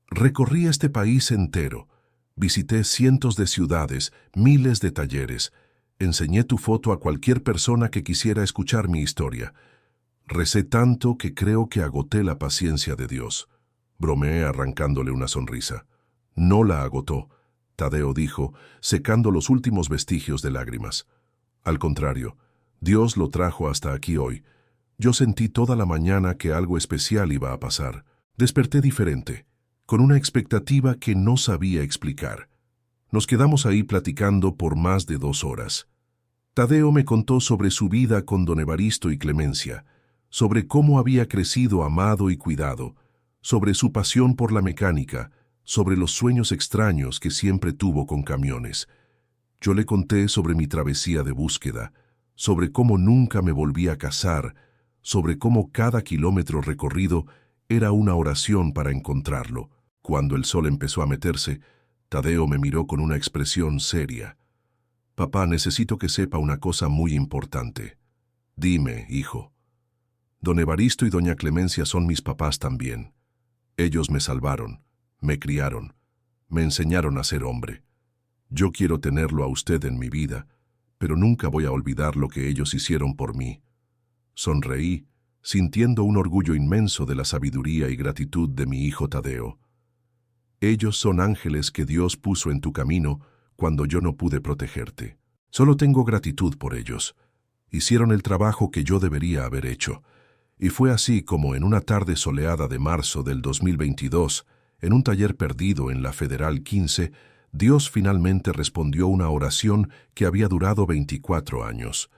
«Recorrí este país entero. Visité cientos de ciudades, miles de talleres. Enseñé tu foto a cualquier persona que quisiera escuchar mi historia. Recé tanto que creo que agoté la paciencia de Dios». Bromeé arrancándole una sonrisa. «No la agotó», Tadeo dijo, secando los últimos vestigios de lágrimas. «Al contrario, Dios lo trajo hasta aquí hoy. Yo sentí toda la mañana que algo especial iba a pasar. Desperté diferente, con una expectativa que no sabía explicar. Nos quedamos ahí platicando por más de 2 horas. Tadeo me contó sobre su vida con don Evaristo y Clemencia, sobre cómo había crecido amado y cuidado, sobre su pasión por la mecánica, sobre los sueños extraños que siempre tuvo con camiones. Yo le conté sobre mi travesía de búsqueda, sobre cómo nunca me volví a casar, sobre cómo cada kilómetro recorrido era una oración para encontrarlo. Cuando el sol empezó a meterse, Tadeo me miró con una expresión seria. «Papá, necesito que sepa una cosa muy importante». «Dime, hijo». «Don Evaristo y doña Clemencia son mis papás también. Ellos me salvaron, me criaron, me enseñaron a ser hombre. Yo quiero tenerlo a usted en mi vida, pero nunca voy a olvidar lo que ellos hicieron por mí». Sonreí, sintiendo un orgullo inmenso de la sabiduría y gratitud de mi hijo Tadeo. «Ellos son ángeles que Dios puso en tu camino cuando yo no pude protegerte. Solo tengo gratitud por ellos. Hicieron el trabajo que yo debería haber hecho». Y fue así como en una tarde soleada de marzo del 2022, en un taller perdido en la Federal 15, Dios finalmente respondió una oración que había durado 24 años.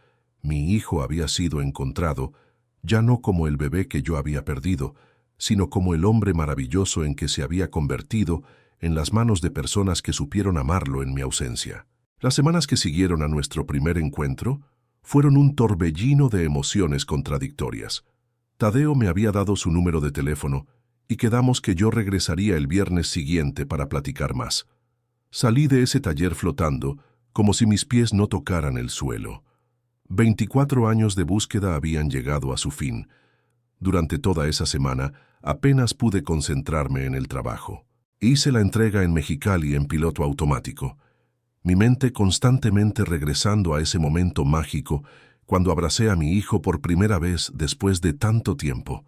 Mi hijo había sido encontrado, ya no como el bebé que yo había perdido, sino como el hombre maravilloso en que se había convertido en las manos de personas que supieron amarlo en mi ausencia. Las semanas que siguieron a nuestro primer encuentro fueron un torbellino de emociones contradictorias. Tadeo me había dado su número de teléfono y quedamos que yo regresaría el viernes siguiente para platicar más. Salí de ese taller flotando, como si mis pies no tocaran el suelo. 24 años de búsqueda habían llegado a su fin. Durante toda esa semana, apenas pude concentrarme en el trabajo. Hice la entrega en Mexicali en piloto automático, mi mente constantemente regresando a ese momento mágico cuando abracé a mi hijo por primera vez después de tanto tiempo.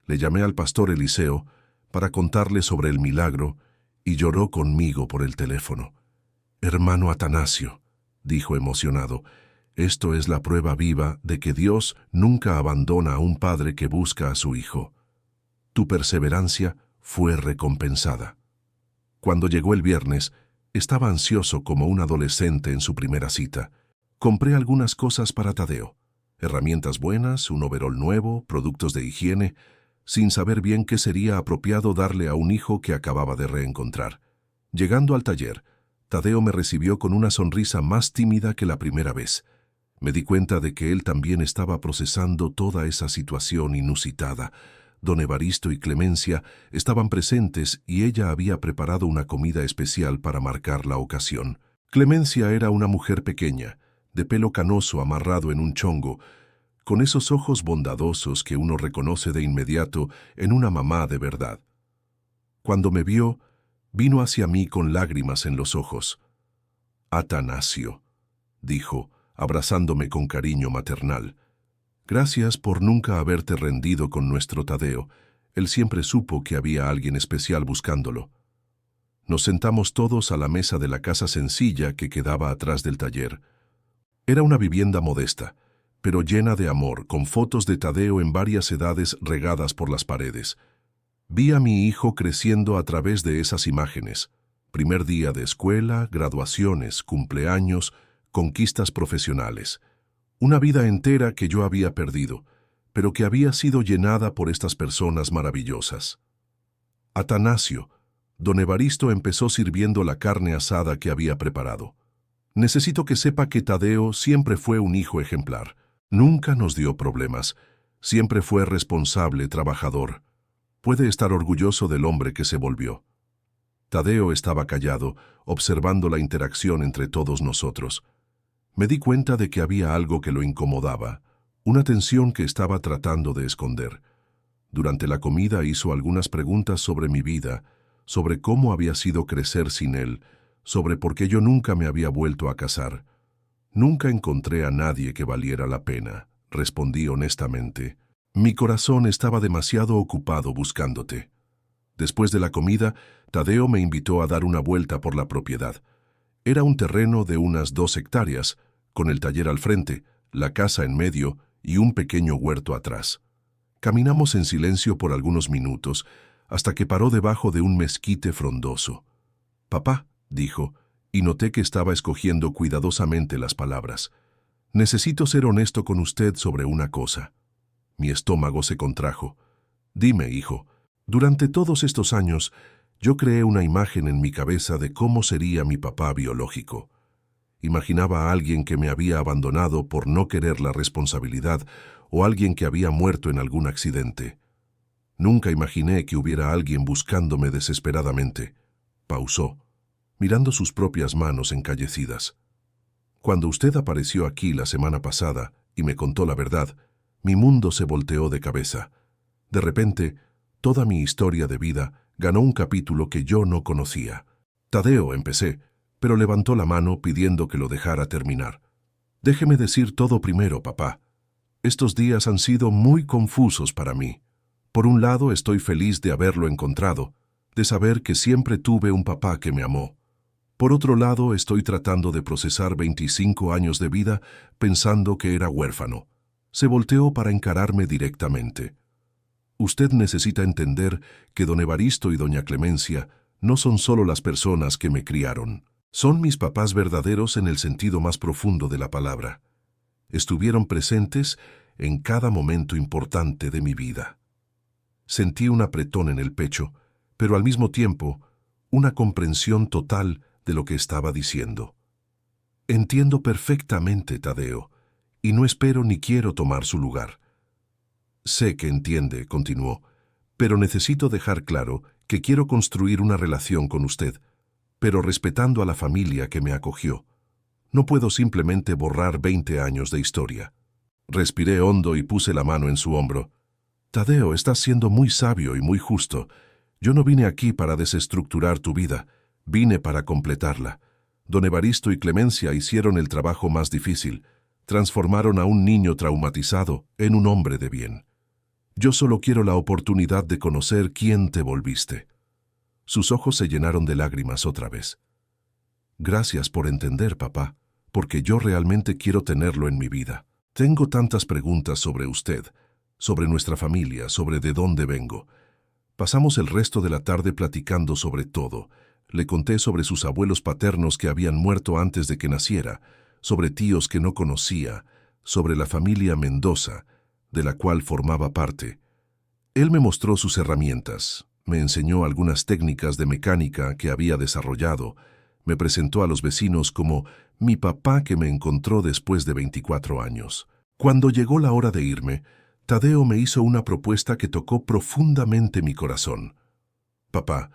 Le llamé al pastor Eliseo para contarle sobre el milagro y lloró conmigo por el teléfono. «Hermano Atanasio», dijo emocionado, «esto es la prueba viva de que Dios nunca abandona a un padre que busca a su hijo. Tu perseverancia fue recompensada». Cuando llegó el viernes, estaba ansioso como un adolescente en su primera cita. Compré algunas cosas para Tadeo, herramientas buenas, un overol nuevo, productos de higiene, sin saber bien qué sería apropiado darle a un hijo que acababa de reencontrar. Llegando al taller, Tadeo me recibió con una sonrisa más tímida que la primera vez. Me di cuenta de que él también estaba procesando toda esa situación inusitada. Don Evaristo y Clemencia estaban presentes y ella había preparado una comida especial para marcar la ocasión. Clemencia era una mujer pequeña, de pelo canoso amarrado en un chongo, con esos ojos bondadosos que uno reconoce de inmediato en una mamá de verdad. Cuando me vio, vino hacia mí con lágrimas en los ojos. «Atanasio», dijo, abrazándome con cariño maternal. «Gracias por nunca haberte rendido con nuestro Tadeo. Él siempre supo que había alguien especial buscándolo». Nos sentamos todos a la mesa de la casa sencilla que quedaba atrás del taller. Era una vivienda modesta, pero llena de amor, con fotos de Tadeo en varias edades regadas por las paredes. Vi a mi hijo creciendo a través de esas imágenes. Primer día de escuela, graduaciones, cumpleaños, conquistas profesionales. Una vida entera que yo había perdido, pero que había sido llenada por estas personas maravillosas. «Atanasio», don Evaristo empezó sirviendo la carne asada que había preparado. «Necesito que sepa que Tadeo siempre fue un hijo ejemplar. Nunca nos dio problemas. Siempre fue responsable, trabajador. Puede estar orgulloso del hombre que se volvió». Tadeo estaba callado, observando la interacción entre todos nosotros. Me di cuenta de que había algo que lo incomodaba, una tensión que estaba tratando de esconder. Durante la comida hizo algunas preguntas sobre mi vida, sobre cómo había sido crecer sin él, sobre por qué yo nunca me había vuelto a casar. «Nunca encontré a nadie que valiera la pena», respondí honestamente. «Mi corazón estaba demasiado ocupado buscándote». Después de la comida, Tadeo me invitó a dar una vuelta por la propiedad. Era un terreno de unas 2 hectáreas, con el taller al frente, la casa en medio y un pequeño huerto atrás. Caminamos en silencio por algunos minutos, hasta que paró debajo de un mezquite frondoso. «Papá», dijo, y noté que estaba escogiendo cuidadosamente las palabras. «Necesito ser honesto con usted sobre una cosa». Mi estómago se contrajo. «Dime, hijo, durante todos estos años, yo creé una imagen en mi cabeza de cómo sería mi papá biológico. Imaginaba a alguien que me había abandonado por no querer la responsabilidad o alguien que había muerto en algún accidente. Nunca imaginé que hubiera alguien buscándome desesperadamente». Pausó, mirando sus propias manos encallecidas. «Cuando usted apareció aquí la semana pasada y me contó la verdad, mi mundo se volteó de cabeza. De repente, toda mi historia de vida ganó un capítulo que yo no conocía. Tadeo, empecé, pero levantó la mano pidiendo que lo dejara terminar. «Déjeme decir todo primero, papá. Estos días han sido muy confusos para mí. Por un lado, estoy feliz de haberlo encontrado, de saber que siempre tuve un papá que me amó. Por otro lado, estoy tratando de procesar 25 años de vida pensando que era huérfano». Se volteó para encararme directamente. «Usted necesita entender que don Evaristo y doña Clemencia no son solo las personas que me criaron. Son mis papás verdaderos en el sentido más profundo de la palabra. Estuvieron presentes en cada momento importante de mi vida». Sentí un apretón en el pecho, pero al mismo tiempo una comprensión total de lo que estaba diciendo. «Entiendo perfectamente, Tadeo, y no espero ni quiero tomar su lugar. Sé que entiende, continuó, pero necesito dejar claro que quiero construir una relación con usted, pero respetando a la familia que me acogió. No puedo simplemente borrar 20 años de historia. Respiré hondo y puse la mano en su hombro. Tadeo, estás siendo muy sabio y muy justo. Yo no vine aquí para desestructurar tu vida, vine para completarla. Don Evaristo y Clemencia hicieron el trabajo más difícil. Transformaron a un niño traumatizado en un hombre de bien. Yo solo quiero la oportunidad de conocer quién te volviste. Sus ojos se llenaron de lágrimas otra vez. Gracias por entender, papá, porque yo realmente quiero tenerlo en mi vida. Tengo tantas preguntas sobre usted, sobre nuestra familia, sobre de dónde vengo. Pasamos el resto de la tarde platicando sobre todo. Le conté sobre sus abuelos paternos que habían muerto antes de que naciera, sobre tíos que no conocía, sobre la familia Mendoza, de la cual formaba parte. Él me mostró sus herramientas, me enseñó algunas técnicas de mecánica que había desarrollado, me presentó a los vecinos como mi papá que me encontró después de 24 años. Cuando llegó la hora de irme, Tadeo me hizo una propuesta que tocó profundamente mi corazón. Papá,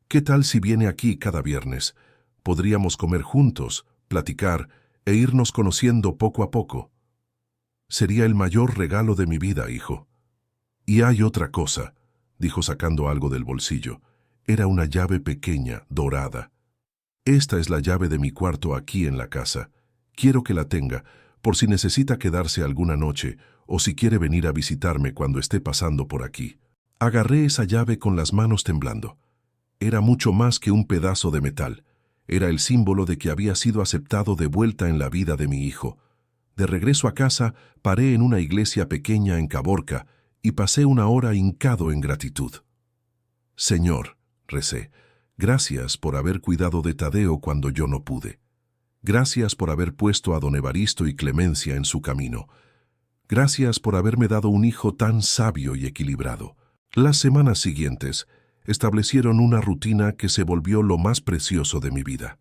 ¿qué tal si viene aquí cada viernes? Podríamos comer juntos, platicar e irnos conociendo poco a poco. Sería el mayor regalo de mi vida, hijo. Y hay otra cosa, dijo sacando algo del bolsillo. Era una llave pequeña, dorada. Esta es la llave de mi cuarto aquí en la casa. Quiero que la tenga, por si necesita quedarse alguna noche o si quiere venir a visitarme cuando esté pasando por aquí. Agarré esa llave con las manos temblando. Era mucho más que un pedazo de metal. Era el símbolo de que había sido aceptado de vuelta en la vida de mi hijo. De regreso a casa, paré en una iglesia pequeña en Caborca y pasé una hora hincado en gratitud. Señor, recé, gracias por haber cuidado de Tadeo cuando yo no pude. Gracias por haber puesto a don Evaristo y Clemencia en su camino. Gracias por haberme dado un hijo tan sabio y equilibrado. Las semanas siguientes establecieron una rutina que se volvió lo más precioso de mi vida.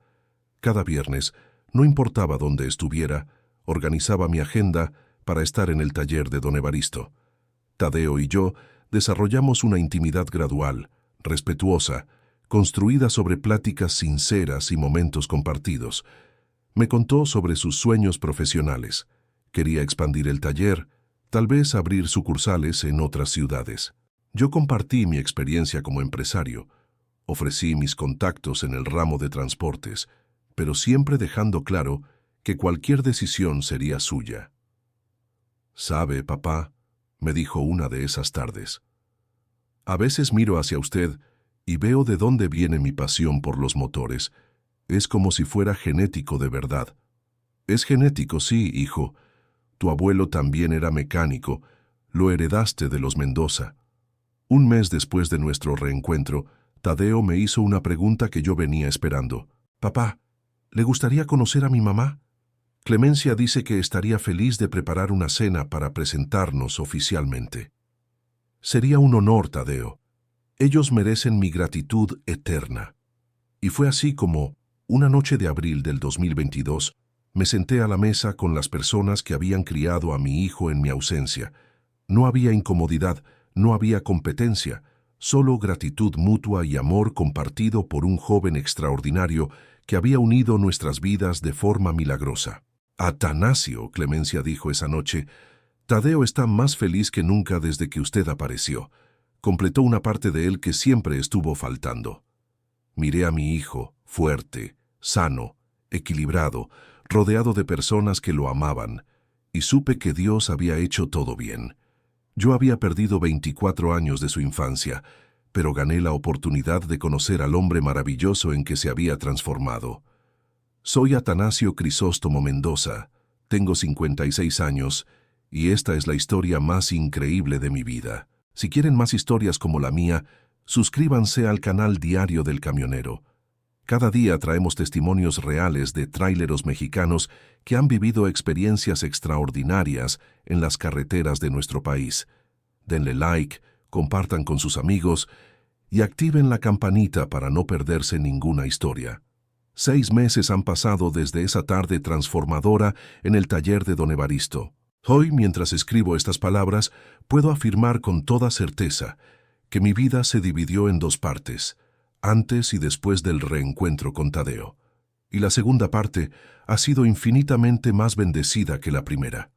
Cada viernes, no importaba dónde estuviera, organizaba mi agenda para estar en el taller de don Evaristo. Tadeo y yo desarrollamos una intimidad gradual, respetuosa, construida sobre pláticas sinceras y momentos compartidos. Me contó sobre sus sueños profesionales. Quería expandir el taller, tal vez abrir sucursales en otras ciudades. Yo compartí mi experiencia como empresario, ofrecí mis contactos en el ramo de transportes, pero siempre dejando claro que cualquier decisión sería suya. «Sabe, papá», me dijo una de esas tardes, «a veces miro hacia usted y veo de dónde viene mi pasión por los motores. Es como si fuera genético de verdad». «Es genético, sí, hijo. Tu abuelo también era mecánico. Lo heredaste de los Mendoza». Un mes después de nuestro reencuentro, Tadeo me hizo una pregunta que yo venía esperando. «Papá, ¿le gustaría conocer a mi mamá? Clemencia dice que estaría feliz de preparar una cena para presentarnos oficialmente». «Sería un honor, Tadeo. Ellos merecen mi gratitud eterna». Y fue así como, una noche de abril del 2022, me senté a la mesa con las personas que habían criado a mi hijo en mi ausencia. No había incomodidad, no había competencia, solo gratitud mutua y amor compartido por un joven extraordinario que había unido nuestras vidas de forma milagrosa. «Atanasio», Clemencia dijo esa noche, «Tadeo está más feliz que nunca desde que usted apareció. Completó una parte de él que siempre estuvo faltando». Miré a mi hijo, fuerte, sano, equilibrado, rodeado de personas que lo amaban, y supe que Dios había hecho todo bien. Yo había perdido 24 años de su infancia, pero gané la oportunidad de conocer al hombre maravilloso en que se había transformado. Soy Atanasio Crisóstomo Mendoza, tengo 56 años, y esta es la historia más increíble de mi vida. Si quieren más historias como la mía, suscríbanse al canal Diario del Camionero. Cada día traemos testimonios reales de tráileros mexicanos que han vivido experiencias extraordinarias en las carreteras de nuestro país. Denle like, compartan con sus amigos y activen la campanita para no perderse ninguna historia. 6 meses han pasado desde esa tarde transformadora en el taller de don Evaristo. Hoy, mientras escribo estas palabras, puedo afirmar con toda certeza que mi vida se dividió en dos partes, antes y después del reencuentro con Tadeo. Y la segunda parte ha sido infinitamente más bendecida que la primera.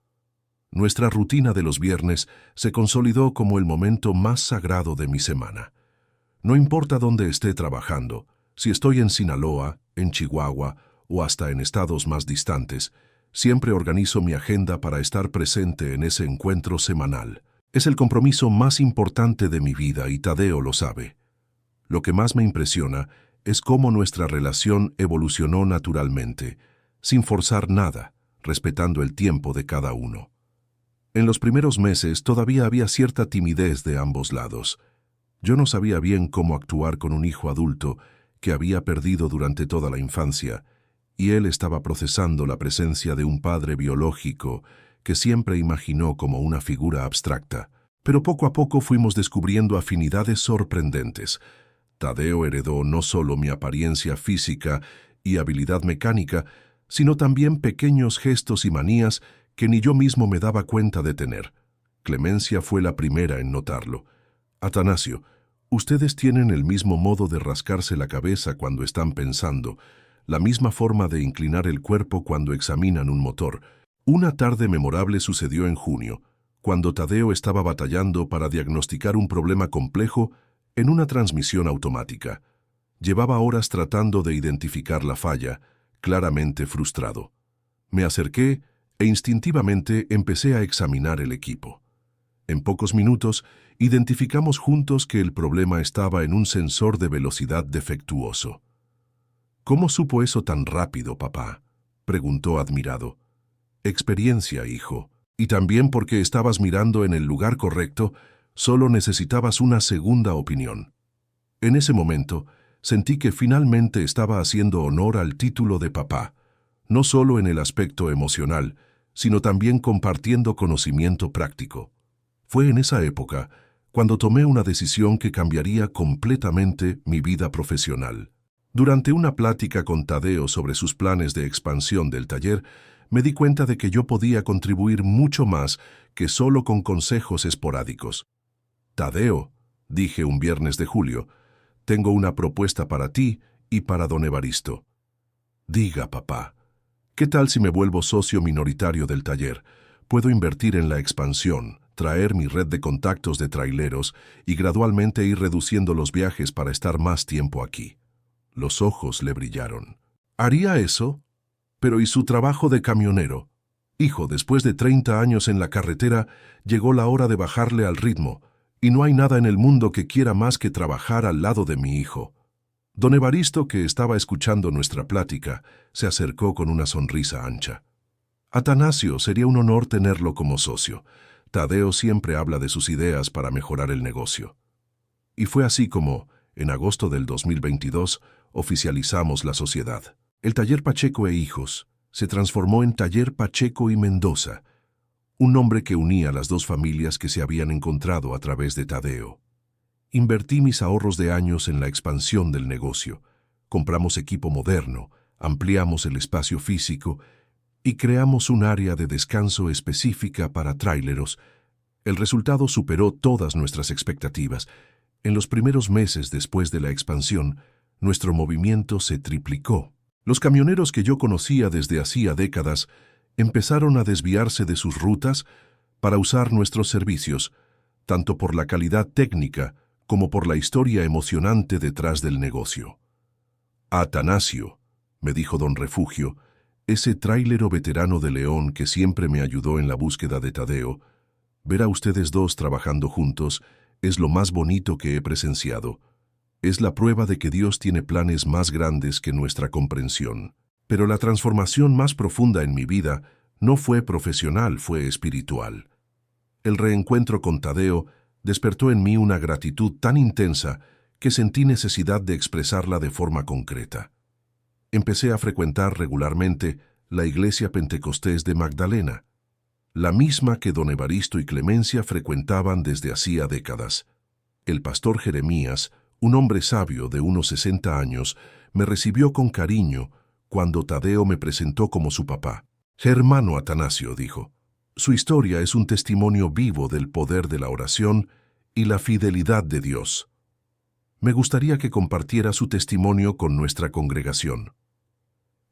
Nuestra rutina de los viernes se consolidó como el momento más sagrado de mi semana. No importa dónde esté trabajando, si estoy en Sinaloa, en Chihuahua o hasta en estados más distantes, siempre organizo mi agenda para estar presente en ese encuentro semanal. Es el compromiso más importante de mi vida y Tadeo lo sabe. Lo que más me impresiona es cómo nuestra relación evolucionó naturalmente, sin forzar nada, respetando el tiempo de cada uno. En los primeros meses todavía había cierta timidez de ambos lados. Yo no sabía bien cómo actuar con un hijo adulto que había perdido durante toda la infancia, y él estaba procesando la presencia de un padre biológico que siempre imaginó como una figura abstracta. Pero poco a poco fuimos descubriendo afinidades sorprendentes. Tadeo heredó no solo mi apariencia física y habilidad mecánica, sino también pequeños gestos y manías que ni yo mismo me daba cuenta de tener. Clemencia fue la primera en notarlo. Atanasio, ustedes tienen el mismo modo de rascarse la cabeza cuando están pensando, la misma forma de inclinar el cuerpo cuando examinan un motor. Una tarde memorable sucedió en junio, cuando Tadeo estaba batallando para diagnosticar un problema complejo en una transmisión automática. Llevaba horas tratando de identificar la falla, claramente frustrado. Me acerqué e instintivamente empecé a examinar el equipo. En pocos minutos, identificamos juntos que el problema estaba en un sensor de velocidad defectuoso. ¿Cómo supo eso tan rápido, papá?, preguntó admirado. Experiencia, hijo. Y también porque estabas mirando en el lugar correcto, solo necesitabas una segunda opinión. En ese momento, sentí que finalmente estaba haciendo honor al título de papá, no solo en el aspecto emocional, sino también compartiendo conocimiento práctico. Fue en esa época cuando tomé una decisión que cambiaría completamente mi vida profesional. Durante una plática con Tadeo sobre sus planes de expansión del taller, me di cuenta de que yo podía contribuir mucho más que solo con consejos esporádicos. Tadeo, dije un viernes de julio, tengo una propuesta para ti y para don Evaristo. Diga, papá. ¿Qué tal si me vuelvo socio minoritario del taller? Puedo invertir en la expansión, traer mi red de contactos de traileros y gradualmente ir reduciendo los viajes para estar más tiempo aquí. Los ojos le brillaron. ¿Haría eso? Pero ¿y su trabajo de camionero? Hijo, después de 30 años en la carretera, llegó la hora de bajarle al ritmo, y no hay nada en el mundo que quiera más que trabajar al lado de mi hijo. Don Evaristo, que estaba escuchando nuestra plática, se acercó con una sonrisa ancha. Atanasio, sería un honor tenerlo como socio. Tadeo siempre habla de sus ideas para mejorar el negocio. Y fue así como, en agosto del 2022, oficializamos la sociedad. El Taller Pacheco e Hijos se transformó en Taller Pacheco y Mendoza, un nombre que unía las dos familias que se habían encontrado a través de Tadeo. Invertí mis ahorros de años en la expansión del negocio. Compramos equipo moderno, ampliamos el espacio físico y creamos un área de descanso específica para tráileros. El resultado superó todas nuestras expectativas. En los primeros meses después de la expansión, nuestro movimiento se triplicó. Los camioneros que yo conocía desde hacía décadas empezaron a desviarse de sus rutas para usar nuestros servicios, tanto por la calidad técnica como por la historia emocionante detrás del negocio. Atanasio, me dijo don Refugio, ese tráilero veterano de León que siempre me ayudó en la búsqueda de Tadeo, ver a ustedes dos trabajando juntos es lo más bonito que he presenciado. Es la prueba de que Dios tiene planes más grandes que nuestra comprensión. Pero la transformación más profunda en mi vida no fue profesional, fue espiritual. El reencuentro con Tadeo despertó en mí una gratitud tan intensa que sentí necesidad de expresarla de forma concreta. Empecé a frecuentar regularmente la iglesia Pentecostés de Magdalena, la misma que don Evaristo y Clemencia frecuentaban desde hacía décadas. El pastor Jeremías, un hombre sabio de unos 60 años, me recibió con cariño cuando Tadeo me presentó como su papá. «Hermano Atanasio», dijo, Su historia es un testimonio vivo del poder de la oración y la fidelidad de Dios. Me gustaría que compartiera su testimonio con nuestra congregación.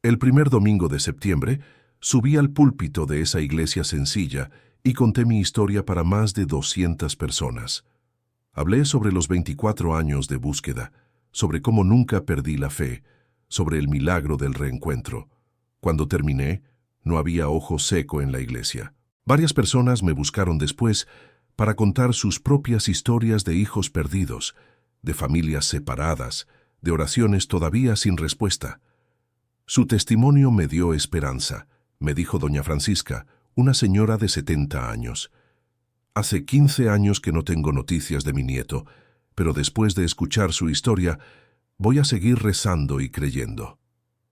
El primer domingo de septiembre, subí al púlpito de esa iglesia sencilla y conté mi historia para más de 200 personas. Hablé sobre los 24 años de búsqueda, sobre cómo nunca perdí la fe, sobre el milagro del reencuentro. Cuando terminé, no había ojo seco en la iglesia. Varias personas me buscaron después para contar sus propias historias de hijos perdidos, de familias separadas, de oraciones todavía sin respuesta. Su testimonio me dio esperanza, me dijo doña Francisca, una señora de 70 años. Hace 15 años que no tengo noticias de mi nieto, pero después de escuchar su historia, voy a seguir rezando y creyendo.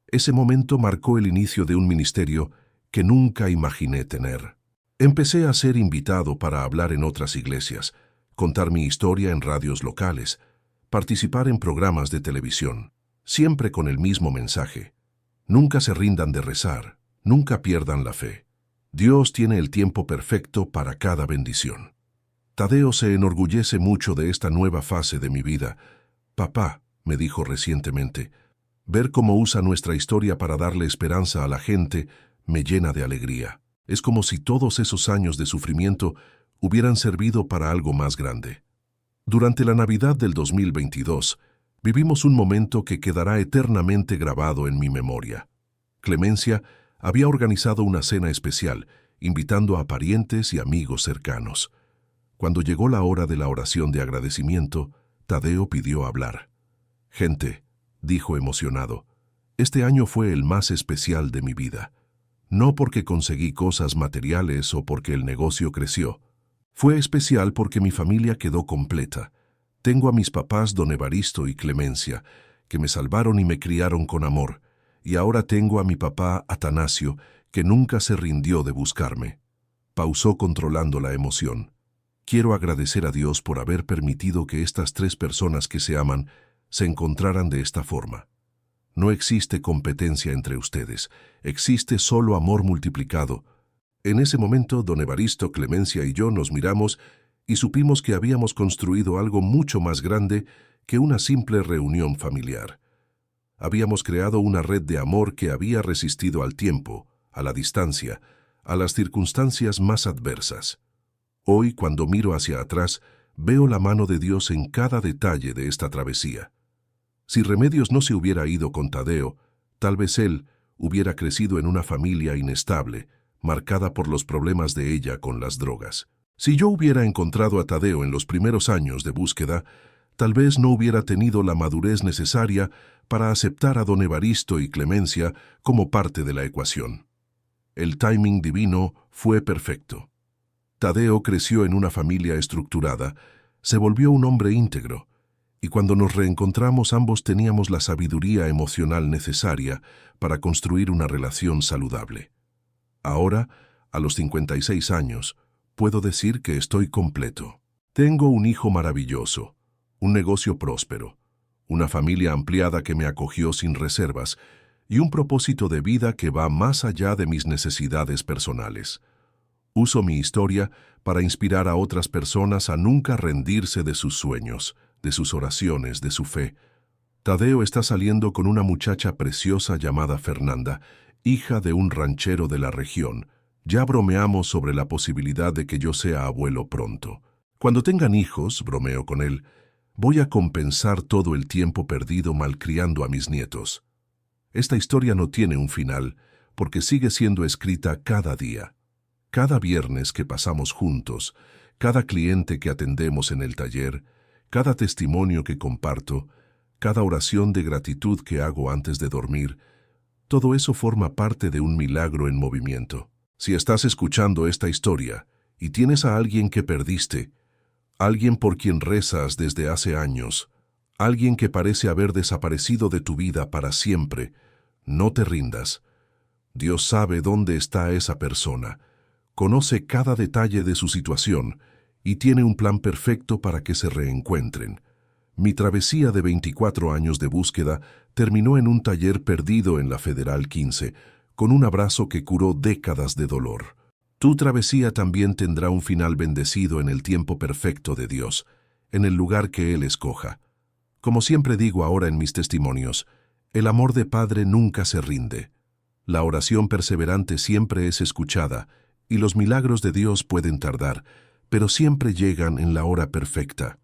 Ese momento marcó el inicio de un ministerio que nunca imaginé tener. Empecé a ser invitado para hablar en otras iglesias, contar mi historia en radios locales, participar en programas de televisión, siempre con el mismo mensaje. Nunca se rindan de rezar, nunca pierdan la fe. Dios tiene el tiempo perfecto para cada bendición. Tadeo se enorgullece mucho de esta nueva fase de mi vida. Papá, me dijo recientemente, ver cómo usa nuestra historia para darle esperanza a la gente me llena de alegría. Es como si todos esos años de sufrimiento hubieran servido para algo más grande. Durante la Navidad del 2022, vivimos un momento que quedará eternamente grabado en mi memoria. Clemencia había organizado una cena especial, invitando a parientes y amigos cercanos. Cuando llegó la hora de la oración de agradecimiento, Tadeo pidió hablar. «Gente», dijo emocionado, «este año fue el más especial de mi vida. No porque conseguí cosas materiales o porque el negocio creció. Fue especial porque mi familia quedó completa. Tengo a mis papás don Evaristo y Clemencia, que me salvaron y me criaron con amor, y ahora tengo a mi papá Atanasio, que nunca se rindió de buscarme». Pausó controlando la emoción. «Quiero agradecer a Dios por haber permitido que estas 3 personas que se aman se encontraran de esta forma. No existe competencia entre ustedes, existe solo amor multiplicado». En ese momento, don Evaristo, Clemencia y yo nos miramos y supimos que habíamos construido algo mucho más grande que una simple reunión familiar. Habíamos creado una red de amor que había resistido al tiempo, a la distancia, a las circunstancias más adversas. Hoy, cuando miro hacia atrás, veo la mano de Dios en cada detalle de esta travesía. Si Remedios no se hubiera ido con Tadeo, tal vez él hubiera crecido en una familia inestable, marcada por los problemas de ella con las drogas. Si yo hubiera encontrado a Tadeo en los primeros años de búsqueda, tal vez no hubiera tenido la madurez necesaria para aceptar a don Evaristo y Clemencia como parte de la ecuación. El timing divino fue perfecto. Tadeo creció en una familia estructurada, se volvió un hombre íntegro, y cuando nos reencontramos ambos teníamos la sabiduría emocional necesaria para construir una relación saludable. Ahora, a los 56 años, puedo decir que estoy completo. Tengo un hijo maravilloso, un negocio próspero, una familia ampliada que me acogió sin reservas y un propósito de vida que va más allá de mis necesidades personales. Uso mi historia para inspirar a otras personas a nunca rendirse de sus sueños, de sus oraciones, de su fe. Tadeo está saliendo con una muchacha preciosa llamada Fernanda, hija de un ranchero de la región. Ya bromeamos sobre la posibilidad de que yo sea abuelo pronto. Cuando tengan hijos, bromeo con él, voy a compensar todo el tiempo perdido malcriando a mis nietos. Esta historia no tiene un final, porque sigue siendo escrita cada día. Cada viernes que pasamos juntos, cada cliente que atendemos en el taller, cada testimonio que comparto, cada oración de gratitud que hago antes de dormir, todo eso forma parte de un milagro en movimiento. Si estás escuchando esta historia y tienes a alguien que perdiste, alguien por quien rezas desde hace años, alguien que parece haber desaparecido de tu vida para siempre, no te rindas. Dios sabe dónde está esa persona, conoce cada detalle de su situación y tiene un plan perfecto para que se reencuentren. Mi travesía de 24 años de búsqueda terminó en un taller perdido en la Federal 15, con un abrazo que curó décadas de dolor. Tu travesía también tendrá un final bendecido en el tiempo perfecto de Dios, en el lugar que Él escoja. Como siempre digo ahora en mis testimonios, el amor de Padre nunca se rinde. La oración perseverante siempre es escuchada, y los milagros de Dios pueden tardar, pero siempre llegan en la hora perfecta.